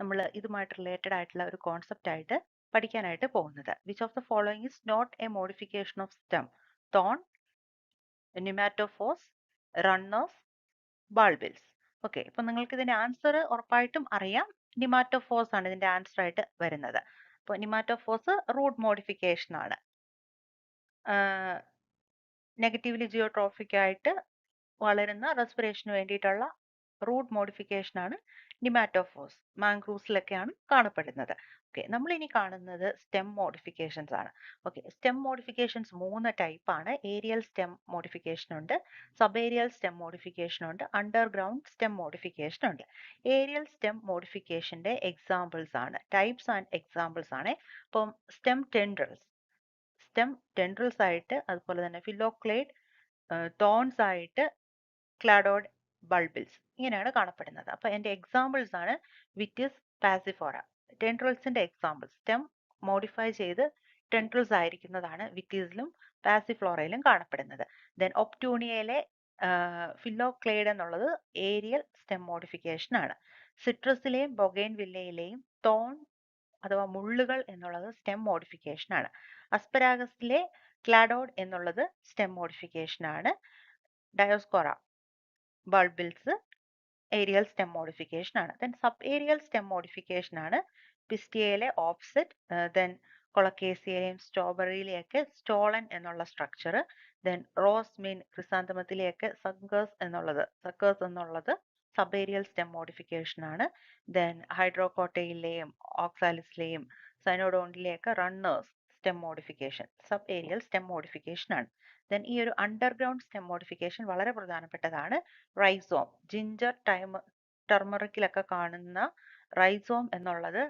നമ്മൾ ഇതുമായിട്ട് റിലേറ്റഡ് ആയിട്ടുള്ള ഒരു കോൺസെപ്റ്റ് ആയിട്ട് പഠിക്കാനായിട്ട് പോകുന്നത്. Which of the following is not a modification of stem? Thorn, pneumatophores, runners, bulbils. Okay, ഇപ്പൊ നിങ്ങൾക്ക് ഇതിന്റെ ആൻസർ ഉറപ്പായിട്ടും അറിയാം. നിമാറ്റോഫോസ് ആണ് ഇതിന്റെ ആൻസർ ആയിട്ട് വരുന്നത്. അപ്പോൾ നിമാറ്റോഫോസ് റൂട്ട് മോഡിഫിക്കേഷൻ ആണ്. നെഗറ്റീവ്ലി ജിയോട്രോഫിക് ആയിട്ട് വളരുന്ന റെസ്പിറേഷന് വേണ്ടിയിട്ടുള്ള റൂട്ട് മോഡിഫിക്കേഷൻ ആണ് നിമാറ്റോഫോസ്. മാംഗ്രൂവ്സിലൊക്കെയാണ് കാണപ്പെടുന്നത്. ഓക്കെ, നമ്മൾ ഇനി കാണുന്നത് സ്റ്റെം മോഡിഫിക്കേഷൻസ് ആണ്. ഓക്കെ, സ്റ്റെം മോഡിഫിക്കേഷൻസ് 3 ടൈപ്പ് ആണ്. ഏരിയൽ സ്റ്റെം മോഡിഫിക്കേഷൻ ഉണ്ട്, സബ് ഏരിയൽ സ്റ്റെം മോഡിഫിക്കേഷൻ ഉണ്ട്, അണ്ടർഗ്രൗണ്ട് സ്റ്റെം മോഡിഫിക്കേഷൻ ഉണ്ട്. ഏരിയൽ സ്റ്റെം മോഡിഫിക്കേഷന്റെ എക്സാമ്പിൾസ് ആണ്, ടൈപ്സ് ആൻഡ് എക്സാമ്പിൾസ് ആണ്. ഇപ്പം സ്റ്റെം ടെൻഡ്രിൽസ് ആയിട്ട്, അതുപോലെ തന്നെ ഫിലോക്ലേഡ്, തോൺസ് ആയിട്ട്, ക്ലാഡോഡ്, ബൾബിൾസ്, ഇങ്ങനെയാണ് കാണപ്പെടുന്നത്. അപ്പൊ എന്റെ എക്സാമ്പിൾസ് ആണ് വിറ്റിസ്, പാസിഫോറ. ടെൻഡ്രിൽസിന്റെ എക്സാമ്പിൾസ്, സ്റ്റെം മോഡിഫൈ ചെയ്ത് ടെൻഡ്രിൽസ് ആയിരിക്കുന്നതാണ് വിറ്റീസിലും പാസിഫ്ലോറയിലും കാണപ്പെടുന്നത്. ദെൻ ഒപ്റ്റൂണിയയിലെ ഫിലോക്ലേഡ് എന്നുള്ളത് ഏരിയൽ സ്റ്റെം മോഡിഫിക്കേഷൻ ആണ്. സിട്രസിലെയും ബൊഗൈൻ വില്ലയിലെയും തോൺ അഥവാ മുള്ളുകൾ എന്നുള്ളത് സ്റ്റെം മോഡിഫിക്കേഷൻ ആണ്. അസ്പരാഗസിലെ ക്ലാഡോഡ് എന്നുള്ളത് സ്റ്റെം മോഡിഫിക്കേഷൻ ആണ്. Dioscorea, bulbils aerial stem modification ആണ്. Then sub aerial stem modification ആണ് പിസ്റ്റിയയിലെ ഓഫ്സെറ്റ്, ദെൻ കൊളക്കേസിയയിലെയും സ്ട്രോബെറിയിലെയൊക്കെ സ്റ്റോളൻ എന്നുള്ള സ്ട്രക്ചർ, ദെൻ റോസ് മീൻ ക്രിസാന്തമത്തിലെയൊക്കെ സക്കേഴ്സ് എന്നുള്ളത് സബ് ഏരിയൽ സ്റ്റെം മോഡിഫിക്കേഷൻ ആണ്. ദെൻ ഹൈഡ്രോകോട്ടയിലെയും ഓക്സാലിസിലെയും സൈനോഡോണ്ടിലെയൊക്കെ runners stem modification, sub aerial stem modification ആണ്. ദെൻ ഈ ഒരു അണ്ടർഗ്രൗണ്ട് സ്റ്റെം മോഡിഫിക്കേഷൻ വളരെ പ്രധാനപ്പെട്ടതാണ്. റൈസോം, ജിഞ്ചർ ടർമറിക്കിലൊക്കെ കാണുന്ന റൈസോം എന്നുള്ളത്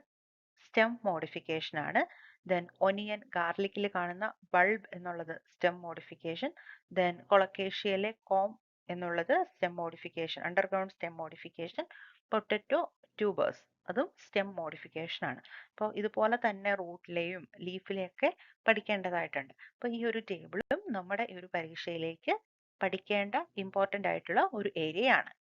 സ്റ്റെം മോഡിഫിക്കേഷൻ ആണ്. ദെൻ ഒനിയൻ, ഗാർലിക്കിൽ കാണുന്ന ബൾബ് എന്നുള്ളത് സ്റ്റെം മോഡിഫിക്കേഷൻ. ദെൻ കൊളക്കേഷ്യയിലെ കോം എന്നുള്ളത് stem modification, underground stem modification. Potato tubers, അതും സ്റ്റെം മോഡിഫിക്കേഷൻ ആണ്. അപ്പോൾ ഇതുപോലെ തന്നെ റൂട്ടിലെയും ലീഫിലെയൊക്കെ പഠിക്കേണ്ടതായിട്ടുണ്ട്. അപ്പോൾ ഈ ഒരു ടേബിളും നമ്മുടെ ഈ ഒരു പരീക്ഷയിലേക്ക് പഠിക്കേണ്ട ഇമ്പോർട്ടൻ്റ് ആയിട്ടുള്ള ഒരു ഏരിയ ആണ്.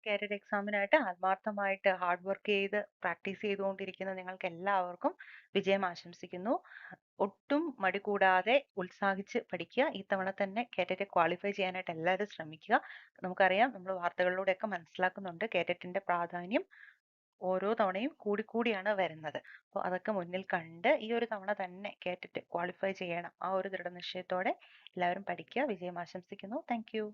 കാറ്റഡ് എക്സാമിനായിട്ട് ആത്മാർത്ഥമായിട്ട് ഹാർഡ് വർക്ക് ചെയ്ത് പ്രാക്ടീസ് ചെയ്തുകൊണ്ടിരിക്കുന്ന നിങ്ങൾക്ക് എല്ലാവർക്കും വിജയം ആശംസിക്കുന്നു. ഒട്ടും മടി കൂടാതെ ഉത്സാഹിച്ച് പഠിക്കുക. ഈ തവണ തന്നെ കാറ്ററ്റ് ക്വാളിഫൈ ചെയ്യാനായിട്ട് എല്ലാവരും ശ്രമിക്കുക. നമുക്കറിയാം, നമ്മൾ വാർത്തകളിലൂടെയൊക്കെ മനസ്സിലാക്കുന്നുണ്ട് കാറ്ററ്റിന്റെ പ്രാധാന്യം ഓരോ തവണയും കൂടിക്കൂടിയാണ് വരുന്നത്. അപ്പോൾ അതൊക്കെ മുന്നിൽ കണ്ട് ഈ ഒരു തവണ തന്നെ കാറ്ററ്റ് ക്വാളിഫൈ ചെയ്യണം. ആ ഒരു ദൃഢനിശ്ചയത്തോടെ എല്ലാവരും പഠിക്കുക. വിജയം ആശംസിക്കുന്നു. Thank you.